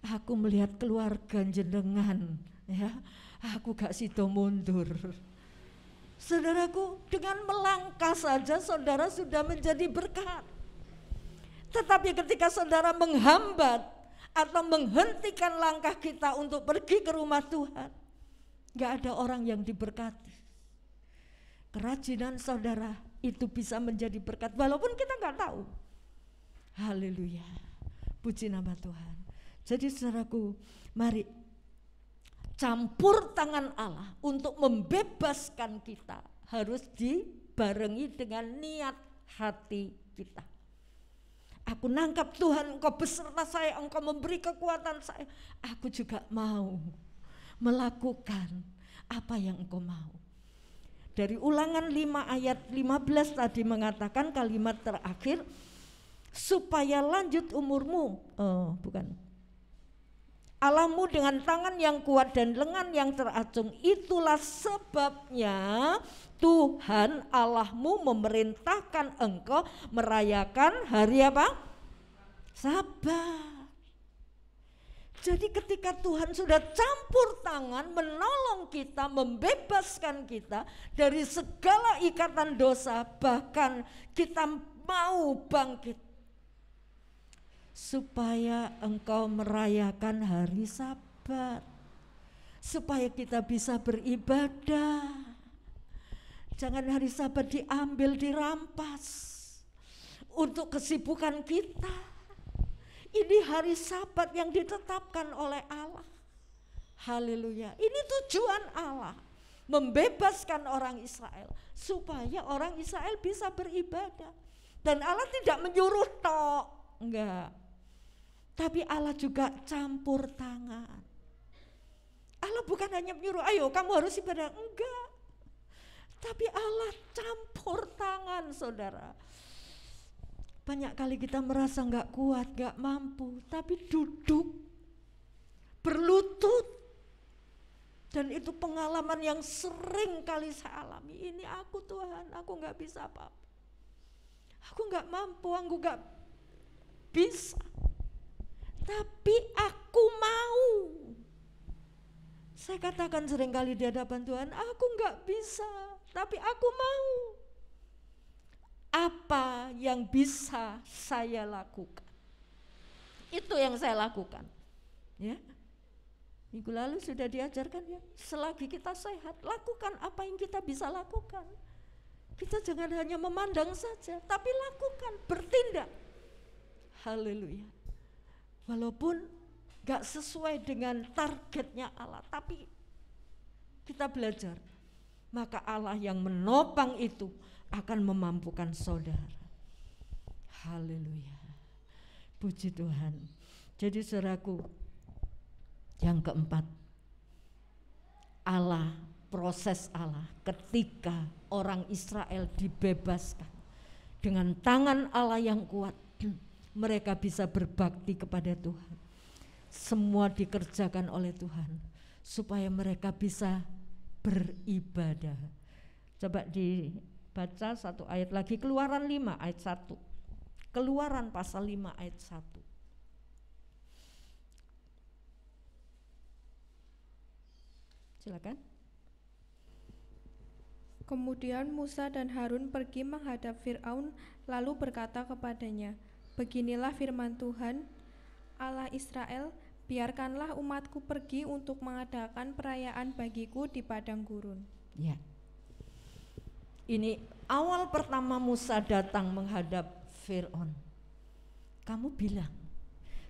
aku melihat keluarga jenengan, ya, aku gak sido mundur. Saudaraku, dengan melangkah saja saudara sudah menjadi berkat. Tetapi ketika saudara menghambat atau menghentikan langkah kita untuk pergi ke rumah Tuhan, gak ada orang yang diberkati. Kerajinan saudara itu bisa menjadi berkat walaupun kita gak tahu. Haleluya, puji nama Tuhan. Jadi saudaraku, mari campur tangan Allah untuk membebaskan kita harus dibarengi dengan niat hati kita. Aku nangkap Tuhan, Engkau beserta saya, Engkau memberi kekuatan saya. Aku juga mau melakukan apa yang Engkau mau. Dari Ulangan 5 ayat 15 tadi mengatakan kalimat terakhir, supaya lanjut umurmu, Allahmu dengan tangan yang kuat dan lengan yang teracung. Itulah sebabnya Tuhan Allahmu memerintahkan engkau merayakan hari apa? Sabat. Jadi ketika Tuhan sudah campur tangan menolong kita, membebaskan kita dari segala ikatan dosa, bahkan kita mau bangkit supaya engkau merayakan hari Sabat, supaya kita bisa beribadah. Jangan hari Sabat diambil, dirampas untuk kesibukan kita. Ini hari Sabat yang ditetapkan oleh Allah. Haleluya. Ini tujuan Allah, membebaskan orang Israel supaya orang Israel bisa beribadah. Dan Allah tidak menyuruh tok, enggak. Tapi Allah juga campur tangan. Allah bukan hanya menyuruh, ayo kamu harus ibadah, enggak. Tapi Allah campur tangan, saudara. Banyak kali kita merasa gak kuat, gak mampu, tapi duduk, berlutut. Dan itu pengalaman yang sering kali saya alami. Ini aku Tuhan, aku gak bisa apa-apa. Aku gak mampu, aku gak bisa. Tapi aku mau. Saya katakan sering kali di hadapan Tuhan, aku gak bisa, tapi aku mau. Apa yang bisa saya lakukan? Itu yang saya lakukan. Ya. Minggu lalu sudah diajarkan ya, selagi kita sehat, lakukan apa yang kita bisa lakukan. Kita jangan hanya memandang saja, tapi lakukan, bertindak. Haleluya. Walaupun gak sesuai dengan targetnya Allah, tapi kita belajar. Maka Allah yang menopang itu akan memampukan saudara. Haleluya. Puji Tuhan. Jadi saudaraku, yang keempat, Allah, proses Allah ketika orang Israel dibebaskan dengan tangan Allah yang kuat, mereka bisa berbakti kepada Tuhan. Semua dikerjakan oleh Tuhan supaya mereka bisa beribadah. Coba dibaca satu ayat lagi, Keluaran 5 ayat 1. Keluaran pasal 5 ayat 1. Silakan. Kemudian Musa dan Harun pergi menghadap Fir'aun lalu berkata kepadanya, beginilah firman Tuhan, Allah Israel, biarkanlah umatku pergi untuk mengadakan perayaan bagiku di padang gurun. Ya. Ini awal pertama Musa datang menghadap Fir'aun. Kamu bilang,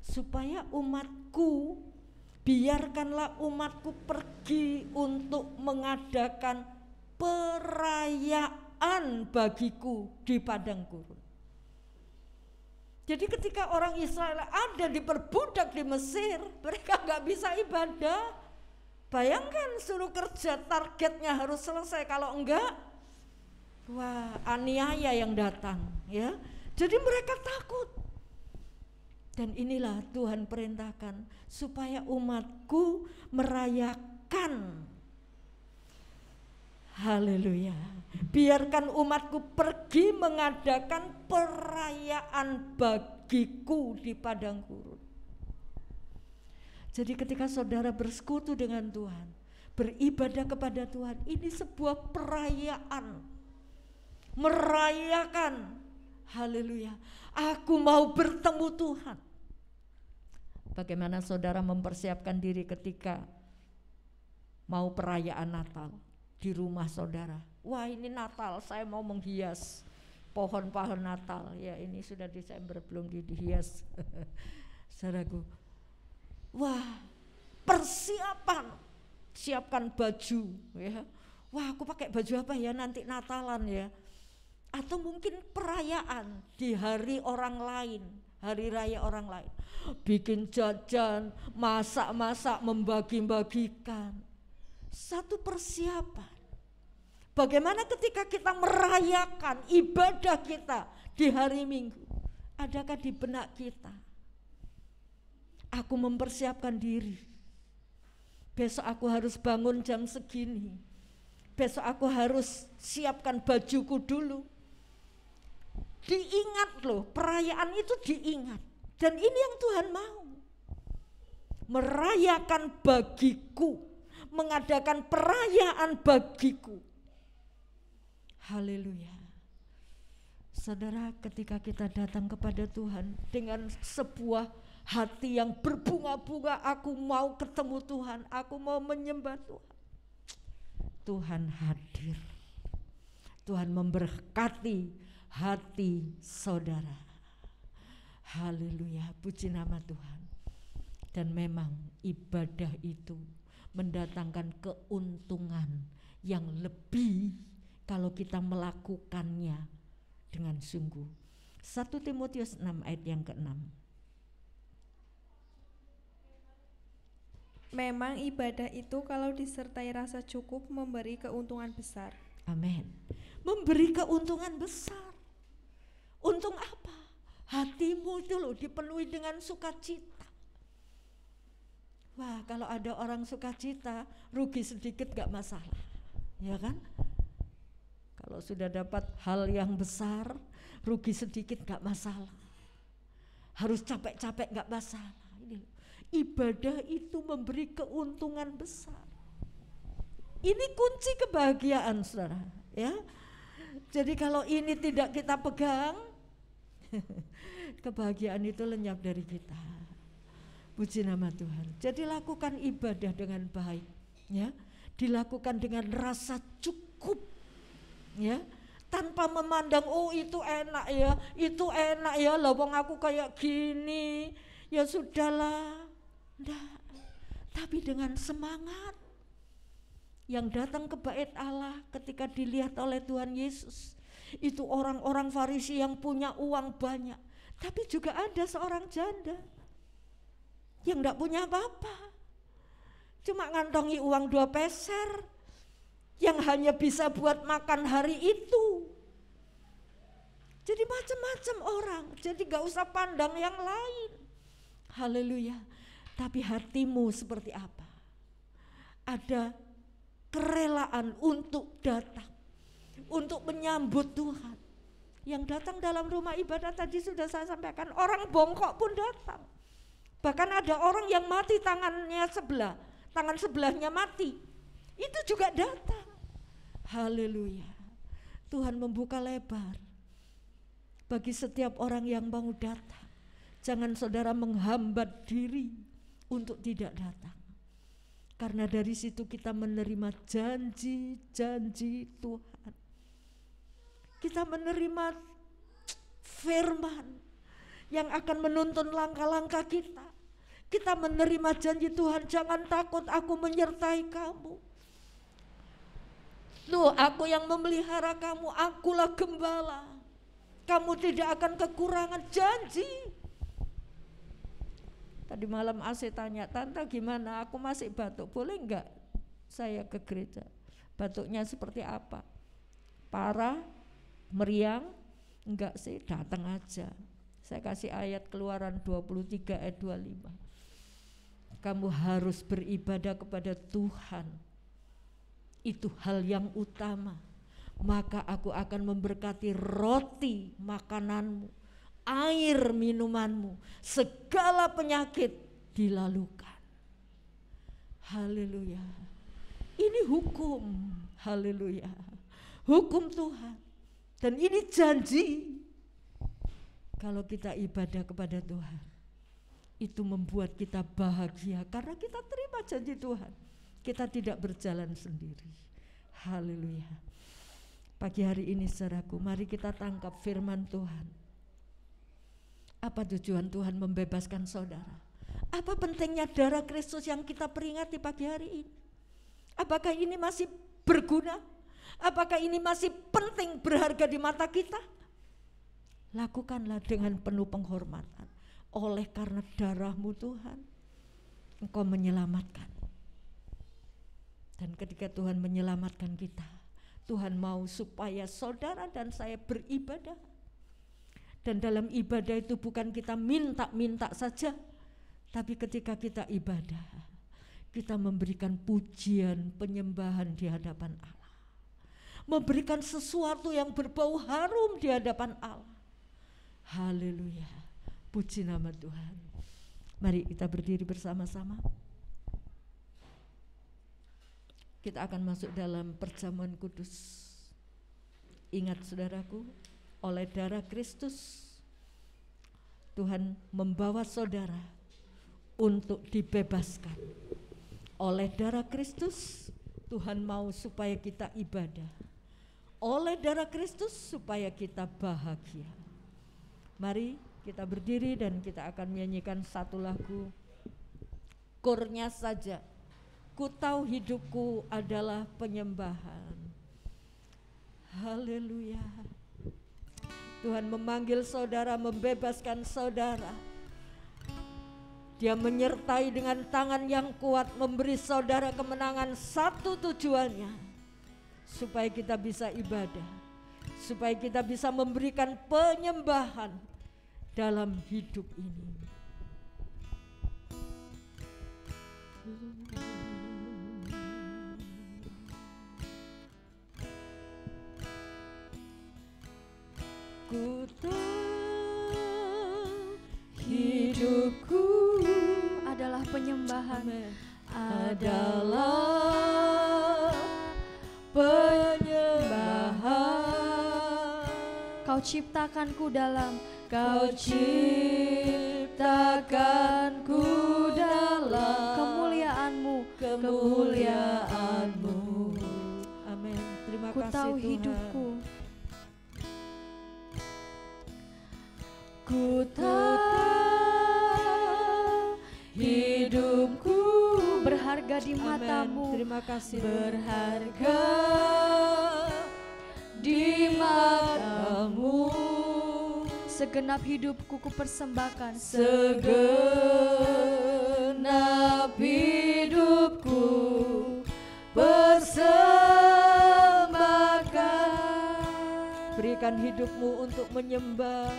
supaya umatku, biarkanlah umatku pergi untuk mengadakan perayaan bagiku di padang gurun. Jadi ketika orang Israel ada diperbudak di Mesir, mereka gak bisa ibadah. Bayangkan suruh kerja, targetnya harus selesai, kalau enggak, wah, aniaya yang datang, ya. Jadi mereka takut. Dan inilah Tuhan perintahkan supaya umatku merayakan. Haleluya. Biarkan umatku pergi mengadakan perayaan bagiku di padang gurun. Jadi ketika saudara bersekutu dengan Tuhan, beribadah kepada Tuhan, ini sebuah perayaan. Merayakan. Haleluya. Aku mau bertemu Tuhan. Bagaimana saudara mempersiapkan diri ketika mau perayaan Natal di rumah saudara? Wah, ini Natal, saya mau menghias pohon-pohon Natal. Ya, ini sudah Desember belum dihias. Saudaraku, wah, persiapan, siapkan baju, ya. Wah, aku pakai baju apa ya nanti Natalan ya? Atau mungkin perayaan di hari orang lain, hari raya orang lain. Bikin jajan, masak-masak, membagi-bagikan. Satu persiapan. Bagaimana ketika kita merayakan ibadah kita di hari Minggu? Adakah di benak kita, aku mempersiapkan diri, besok aku harus bangun jam segini, besok aku harus siapkan bajuku dulu. Diingat loh, perayaan itu diingat. Dan ini yang Tuhan mau. Merayakan bagiku, mengadakan perayaan bagiku. Haleluya. Saudara, ketika kita datang kepada Tuhan dengan sebuah hati yang berbunga-bunga, aku mau ketemu Tuhan, aku mau menyembah Tuhan. Tuhan hadir. Tuhan memberkati hati saudara. Haleluya, puji nama Tuhan. Dan memang ibadah itu mendatangkan keuntungan yang lebih kalau kita melakukannya dengan sungguh. 1 Timotius 6 ayat yang ke-6. Memang ibadah itu kalau disertai rasa cukup memberi keuntungan besar. Amin. Memberi keuntungan besar. Untung apa? Hatimu itu loh dipenuhi dengan sukacita. Wah, kalau ada orang sukacita, rugi sedikit gak masalah, ya kan? Kalau sudah dapat hal yang besar, rugi sedikit gak masalah. Harus capek-capek gak masalah. Ini ibadah itu memberi keuntungan besar. Ini kunci kebahagiaan, saudara, ya. Jadi kalau ini tidak kita pegang, kebahagiaan itu lenyap dari kita. Puji nama Tuhan. Jadi lakukan ibadah dengan baik, ya. Dilakukan dengan rasa cukup. Ya, tanpa memandang oh itu enak ya, lah wong aku kayak gini, ya sudahlah. Enggak. Tapi dengan semangat yang datang ke bait Allah ketika dilihat oleh Tuhan Yesus. Itu orang-orang Farisi yang punya uang banyak, tapi juga ada seorang janda yang enggak punya apa-apa. Cuma ngantongi uang 2 peser. Yang hanya bisa buat makan hari itu. Jadi macam-macam orang. Jadi gak usah pandang yang lain. Haleluya. Tapi hatimu seperti apa? Ada kerelaan untuk datang, untuk menyambut Tuhan. Yang datang dalam rumah ibadah tadi sudah saya sampaikan, orang bongkok pun datang. Bahkan ada orang yang mati tangannya sebelah, tangan sebelahnya mati. Itu juga datang. Haleluya. Tuhan membuka lebar bagi setiap orang yang mau datang. Jangan saudara menghambat diri untuk tidak datang. Karena dari situ kita menerima janji-janji Tuhan. Kita menerima firman yang akan menuntun langkah-langkah kita. Kita menerima janji Tuhan, jangan takut, aku menyertai kamu. Loh, aku yang memelihara kamu, akulah gembala. Kamu tidak akan kekurangan, janji. Tadi malam AC tanya, Tante gimana, aku masih batuk, boleh enggak saya ke gereja? Batuknya seperti apa? Parah, meriang? Enggak sih, datang aja. Saya kasih ayat Keluaran 23 ayat 25. Kamu harus beribadah kepada Tuhan. Itu hal yang utama. Maka aku akan memberkati roti makananmu, air minumanmu, segala penyakit dilalukan. Haleluya. Ini hukum. Haleluya. Hukum Tuhan. Dan ini janji. Kalau kita ibadah kepada Tuhan, itu membuat kita bahagia karena kita terima janji Tuhan. Kita tidak berjalan sendiri. Haleluya. Pagi hari ini saudaraku, mari kita tangkap firman Tuhan. Apa tujuan Tuhan membebaskan saudara? Apa pentingnya darah Kristus yang kita peringati pagi hari ini? Apakah ini masih berguna? Apakah ini masih penting, berharga di mata kita? Lakukanlah dengan penuh penghormatan. Oleh karena darahmu Tuhan, Engkau menyelamatkan. Dan ketika Tuhan menyelamatkan kita, Tuhan mau supaya saudara dan saya beribadah. Dan dalam ibadah itu bukan kita minta-minta saja, tapi ketika kita ibadah, kita memberikan pujian, penyembahan di hadapan Allah. Memberikan sesuatu yang berbau harum di hadapan Allah. Haleluya, puji nama Tuhan. Mari kita berdiri bersama-sama. Kita akan masuk dalam perjamuan kudus. Ingat saudaraku, oleh darah Kristus Tuhan membawa saudara untuk dibebaskan. Oleh darah Kristus Tuhan mau supaya kita ibadah. Oleh darah Kristus supaya kita bahagia. Mari kita berdiri dan kita akan menyanyikan satu lagu. Kurnya saja, ku tahu hidupku adalah penyembahan. Haleluya. Tuhan memanggil saudara, membebaskan saudara. Dia menyertai dengan tangan yang kuat, memberi saudara kemenangan. Satu tujuannya, supaya kita bisa ibadah, supaya kita bisa memberikan penyembahan dalam hidup ini. Ku tahu hidupku adalah penyembahan. Adalah penyembahan. Kau ciptakanku dalam, Kau ciptakanku dalam kemuliaan-Mu. Amin. Terima ku kasih tahu Tuhan. hidupku. Ku tahu hidupku Berharga di Amin. mata-Mu. Terima kasih. Berharga di mata-Mu. Segenap hidupku ku persembahkan. Segenap hidupku persembahkan. Berikan hidupmu untuk menyembah.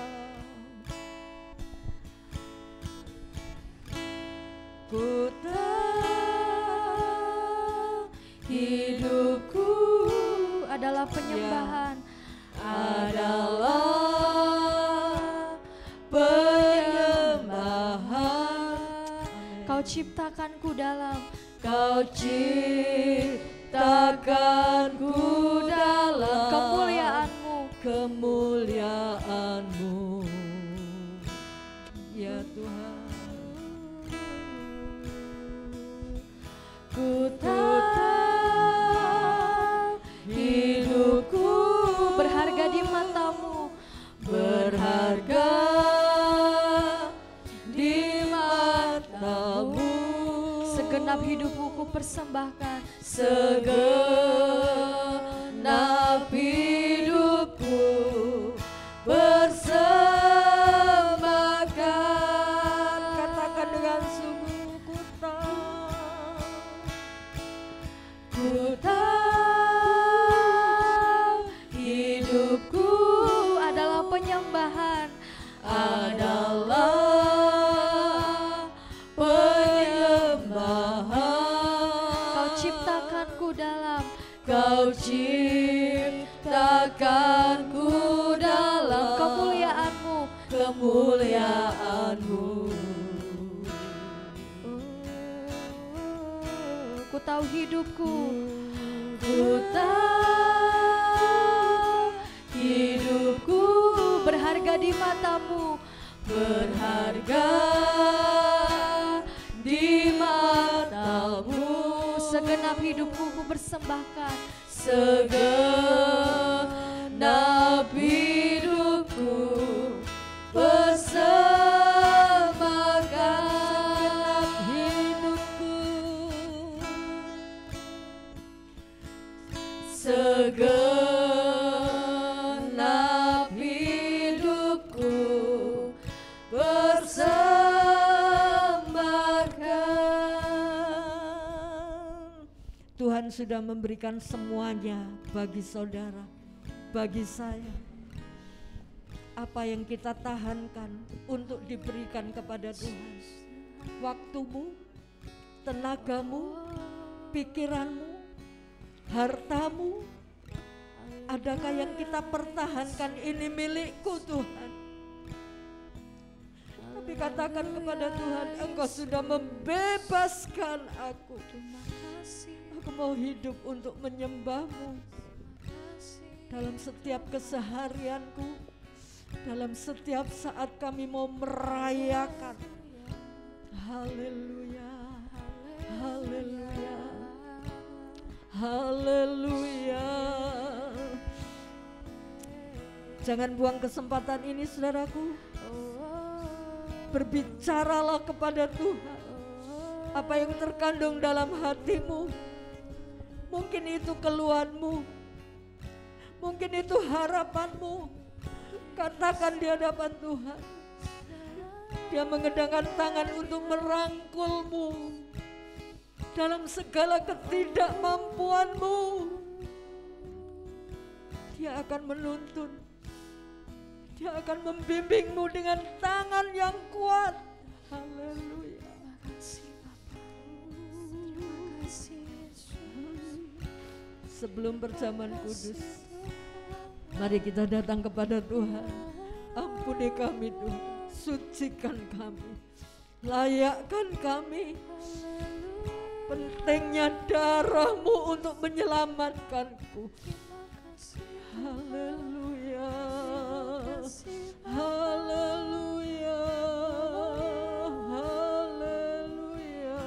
Ku tahu hidupku adalah penyembahan. Adalah penyembahan. Kau ciptakanku dalam, Kau ciptakanku dalam kemuliaan-Mu. Ya Tuhan. Ku tahu hidupku berharga di mata-Mu. Berharga di mata-Mu. Segenap hidupku ku persembahkan. Segenap hidupku persembahkan. Katakan dengan sungguh, ku tahu hidupku adalah penyembahan. adalah penyembahan. Kau ciptakanku dalam, Kau ciptakanku dalam kemuliaan-Mu. Ku tahu hidupku, Ku tahu hidupku berharga di mata-Mu. berharga di mata-Mu. Segenap hidupku ku persembahkan. Segenap hidupku persembahkan. Segenap hidupku persembahkan. Tuhan Tuhan sudah memberikan semuanya bagi saudara, bagi saya. Apa yang kita tahankan untuk diberikan kepada Tuhan? Waktumu, tenagamu, pikiranmu, hartamu. Adakah yang kita pertahankan, ini milikku Tuhan? Tapi katakan kepada Tuhan, Engkau sudah membebaskan aku. Aku mau hidup untuk menyembah-Mu dalam setiap keseharianku, dalam setiap saat kami mau merayakan. Haleluya, haleluya, haleluya. Jangan buang kesempatan ini saudaraku. Berbicaralah kepada Tuhan apa yang terkandung dalam hatimu. Mungkin itu keluhanmu, mungkin itu harapanmu. Katakan di hadapan Tuhan. Dia mengedangkan tangan untuk merangkulmu dalam segala ketidakmampuanmu. Dia akan menuntun, Dia akan membimbingmu dengan tangan yang kuat. Haleluya. Sebelum berjaman kudus, mari kita datang kepada Tuhan. Ampuni kami Tuhan, sucikan kami, layakkan kami. Pentingnya darah-Mu untuk menyelamatkanku. Haleluya, haleluya, haleluya.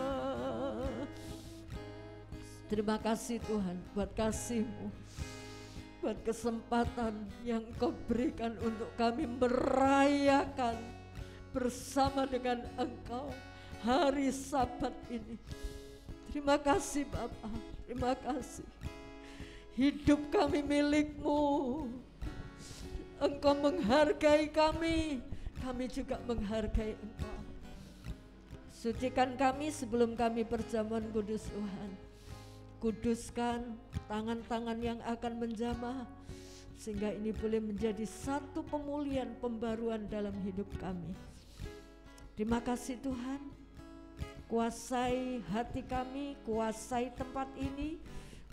Terima kasih Tuhan buat kasih-Mu, buat kesempatan yang Kau berikan untuk kami merayakan bersama dengan Engkau hari Sabat ini. Terima kasih Bapa, terima kasih. Hidup kami milik-Mu. Engkau menghargai kami, kami juga menghargai Engkau. Sucikan kami sebelum kami perjamuan kudus Tuhan. Kuduskan tangan-tangan yang akan menjamah, sehingga ini boleh menjadi satu pemulihan, pembaruan dalam hidup kami. Terima kasih Tuhan. Kuasai hati kami, kuasai tempat ini,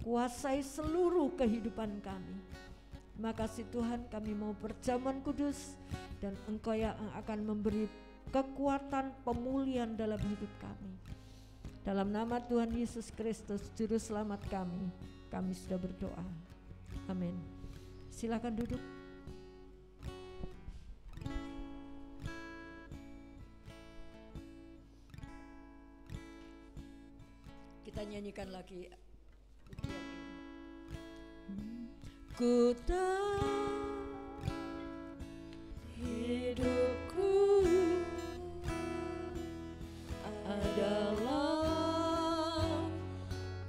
kuasai seluruh kehidupan kami. Terima kasih Tuhan, kami mau perjamuan kudus dan Engkau yang akan memberi kekuatan pemulihan dalam hidup kami. Dalam nama Tuhan Yesus Kristus, Juru Selamat kami sudah berdoa. Amin. Silakan duduk. Kita nyanyikan lagi. Ku tahu hidupku adalah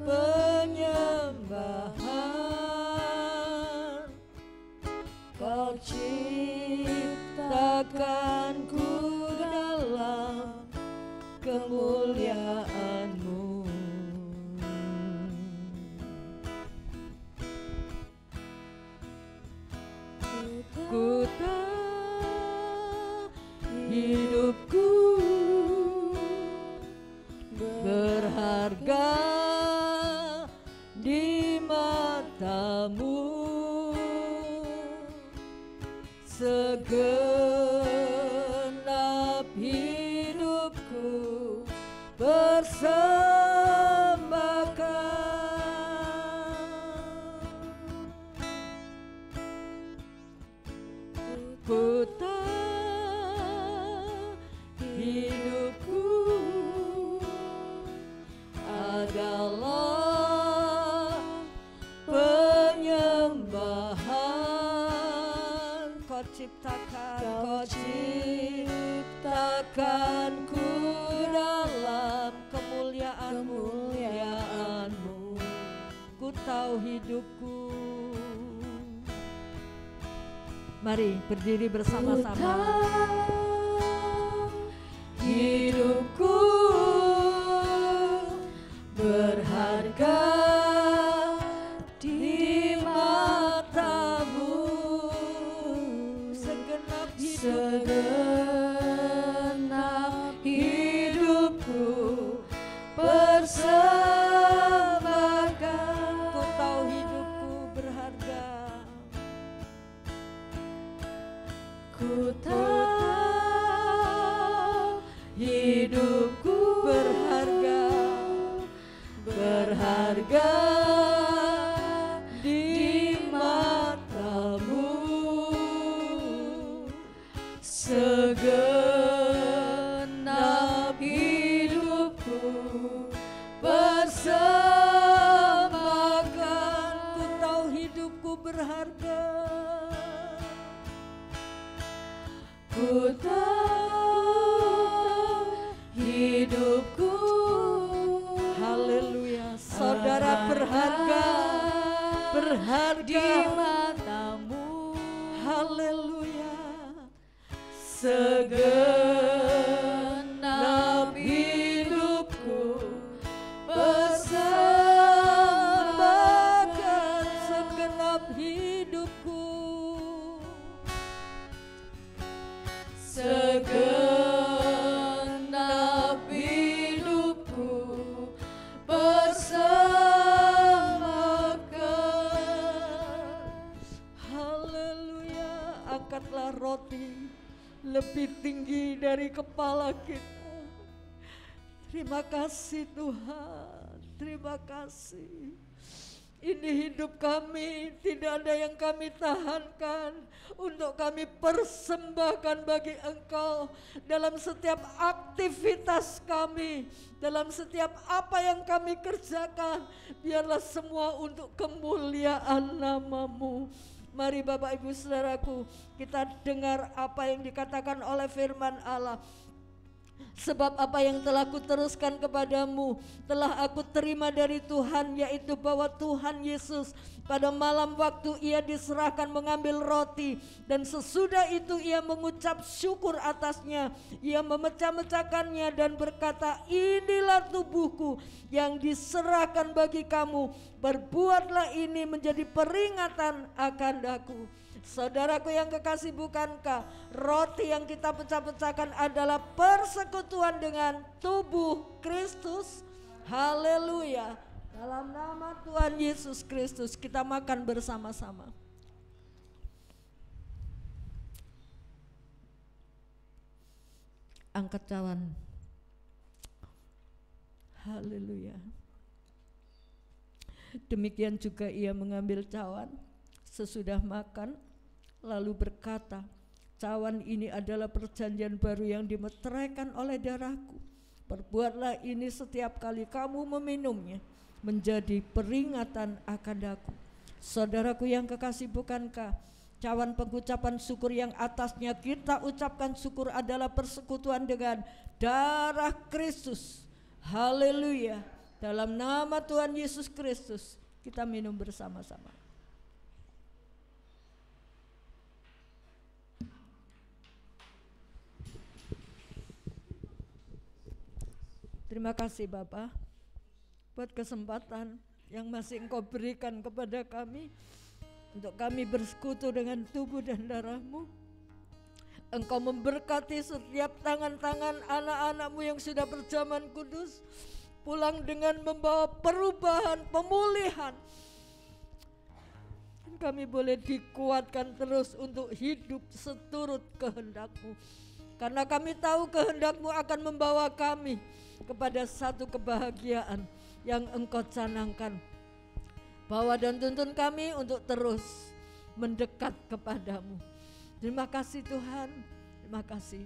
penyembahan. Kau ciptakanku dalam kemuliaan-Mu. Ku tahu hidupku berharga di mata-Mu. Segenap hidupku persembahkan. Ku tahu hidupku adalah penyembahan. Kau ciptakanku dalam kemuliaan-Mu. Ku tahu hidupku. Mari berdiri bersama-sama. Hidupku berharga hidupku. Haleluya. Saudara berharga, berharga di matamu. Haleluya. Segenap hidupku persembahkan segenap hidupku. Segenap hidupku persembahkan. Haleluya. Angkatlah roti lebih tinggi dari kepala kita. Terima kasih Tuhan, terima kasih. Ini hidup kami, tidak ada yang kami tahankan, untuk kami persembahkan bagi Engkau dalam setiap aktivitas kami, dalam setiap apa yang kami kerjakan. Biarlah semua untuk kemuliaan nama-Mu. Mari Bapak Ibu Saudaraku, kita dengar apa yang dikatakan oleh firman Allah. Sebab apa yang telah kuteruskan kepadamu telah aku terima dari Tuhan, yaitu bahwa Tuhan Yesus pada malam waktu ia diserahkan mengambil roti, dan sesudah itu ia mengucap syukur atasnya, ia memecah-mecahkannya dan berkata, inilah tubuhku yang diserahkan bagi kamu, berbuatlah ini menjadi peringatan akan aku. Saudaraku yang kekasih, bukankah roti yang kita pecah-pecahkan adalah persekutuan dengan tubuh Kristus? Haleluya. Dalam nama Tuhan Yesus Kristus kita makan bersama-sama. Angkat cawan. Haleluya. Demikian juga ia mengambil cawan sesudah makan, lalu berkata, cawan ini adalah perjanjian baru yang dimeteraikan oleh darahku. Perbuatlah ini setiap kali kamu meminumnya, menjadi peringatan akan aku. Saudaraku yang kekasih, bukankah cawan pengucapan syukur yang atasnya kita ucapkan syukur adalah persekutuan dengan darah Kristus? Haleluya. Dalam nama Tuhan Yesus Kristus kita minum bersama-sama. Terima kasih Bapa buat kesempatan yang masih Engkau berikan kepada kami untuk kami bersekutu dengan tubuh dan darah-Mu. Engkau memberkati setiap tangan-tangan anak-anak-Mu yang sudah berjaman kudus, pulang dengan membawa perubahan, pemulihan. Kami boleh dikuatkan terus untuk hidup seturut kehendak-Mu, karena kami tahu kehendak-Mu akan membawa kami kepada satu kebahagiaan yang Engkau canangkan. Bawa dan tuntun kami untuk terus mendekat kepadamu. Terima kasih Tuhan, terima kasih.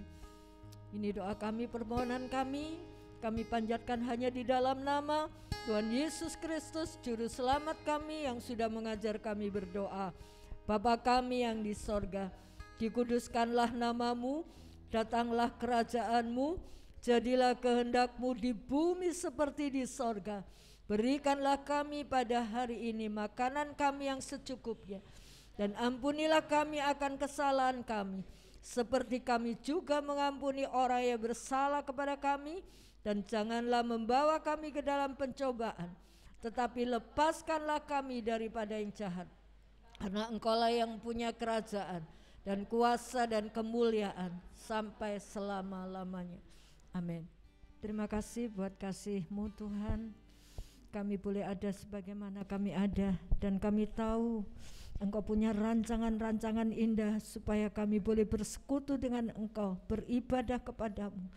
Ini doa kami, permohonan kami panjatkan hanya di dalam nama Tuhan Yesus Kristus, Juru Selamat kami yang sudah mengajar kami berdoa. Bapa kami yang di sorga, dikuduskanlah nama-Mu, datanglah kerajaan-Mu, jadilah kehendak-Mu di bumi seperti di sorga. Berikanlah kami pada hari ini makanan kami yang secukupnya, dan ampunilah kami akan kesalahan kami, seperti kami juga mengampuni orang yang bersalah kepada kami. Dan janganlah membawa kami ke dalam pencobaan, tetapi lepaskanlah kami daripada yang jahat. Karena Engkau-lah yang punya kerajaan dan kuasa dan kemuliaan sampai selama-lamanya. Amin. Terima kasih buat kasih-Mu Tuhan. Kami boleh ada sebagaimana kami ada, dan kami tahu Engkau punya rancangan-rancangan indah supaya kami boleh bersekutu dengan Engkau, beribadah kepadamu.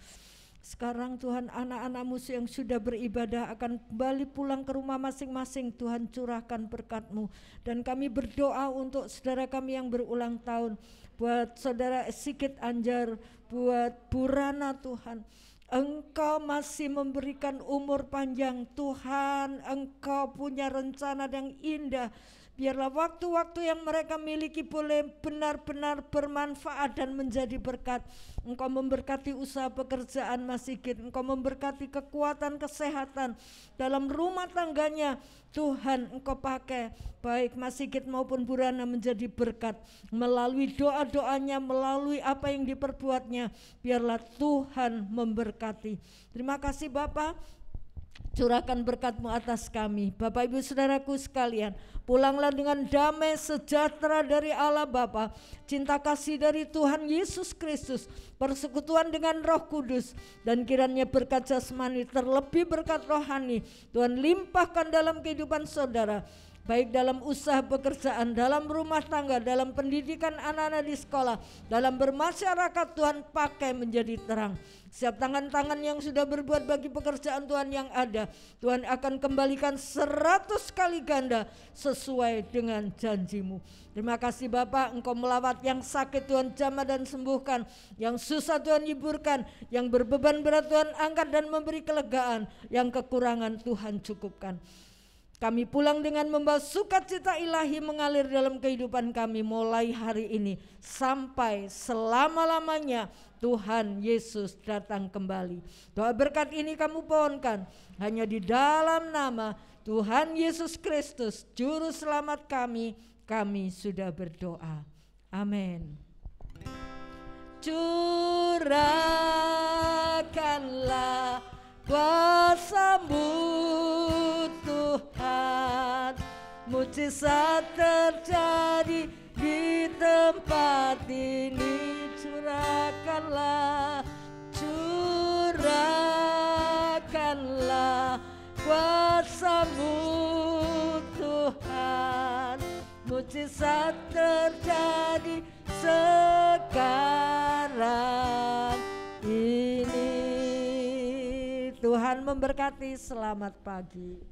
Sekarang Tuhan, anak-anak-Mu yang sudah beribadah akan kembali pulang ke rumah masing-masing. Tuhan, curahkan berkat-Mu. Dan kami berdoa untuk saudara kami yang berulang tahun, buat saudara Sikit Anjar, buat Bu Rana Tuhan. Engkau masih memberikan umur panjang Tuhan, Engkau punya rencana yang indah Biarlah waktu-waktu yang mereka miliki boleh benar-benar bermanfaat dan menjadi berkat. Engkau memberkati usaha pekerjaan Mas Sigit, Engkau memberkati kekuatan kesehatan dalam rumah tangganya. Tuhan, Engkau pakai baik Mas Sigit maupun Bu Rana menjadi berkat melalui doa-doanya, melalui apa yang diperbuatnya. Biarlah Tuhan memberkati. Terima kasih Bapak, curahkan berkat-Mu atas kami. Bapak Ibu Saudaraku sekalian, pulanglah dengan damai sejahtera dari Allah Bapa, cinta kasih dari Tuhan Yesus Kristus, persekutuan dengan Roh Kudus, dan kiranya berkat jasmani terlebih berkat rohani Tuhan limpahkan dalam kehidupan saudara, baik dalam usaha pekerjaan, dalam rumah tangga, dalam pendidikan anak-anak di sekolah, dalam bermasyarakat. Tuhan pakai menjadi terang. Setiap tangan-tangan yang sudah berbuat bagi pekerjaan Tuhan yang ada, Tuhan akan kembalikan 100 kali ganda sesuai dengan janji-Mu. Terima kasih Bapak, Engkau melawat yang sakit Tuhan jamah dan sembuhkan, yang susah Tuhan hiburkan, yang berbeban berat Tuhan angkat dan memberi kelegaan, yang kekurangan Tuhan cukupkan. Kami pulang dengan membawa sukacita ilahi mengalir dalam kehidupan kami mulai hari ini sampai selama-lamanya Tuhan Yesus datang kembali. Doa berkat ini kamu pohonkan hanya di dalam nama Tuhan Yesus Kristus, Juru Selamat kami sudah berdoa. Amin. Curahkanlah kuasa-Mu Tuhan, mujizat terjadi di tempat ini. Curahkanlah kuasa-Mu Tuhan, mujizat terjadi sekarang ini. Tuhan memberkati, selamat pagi.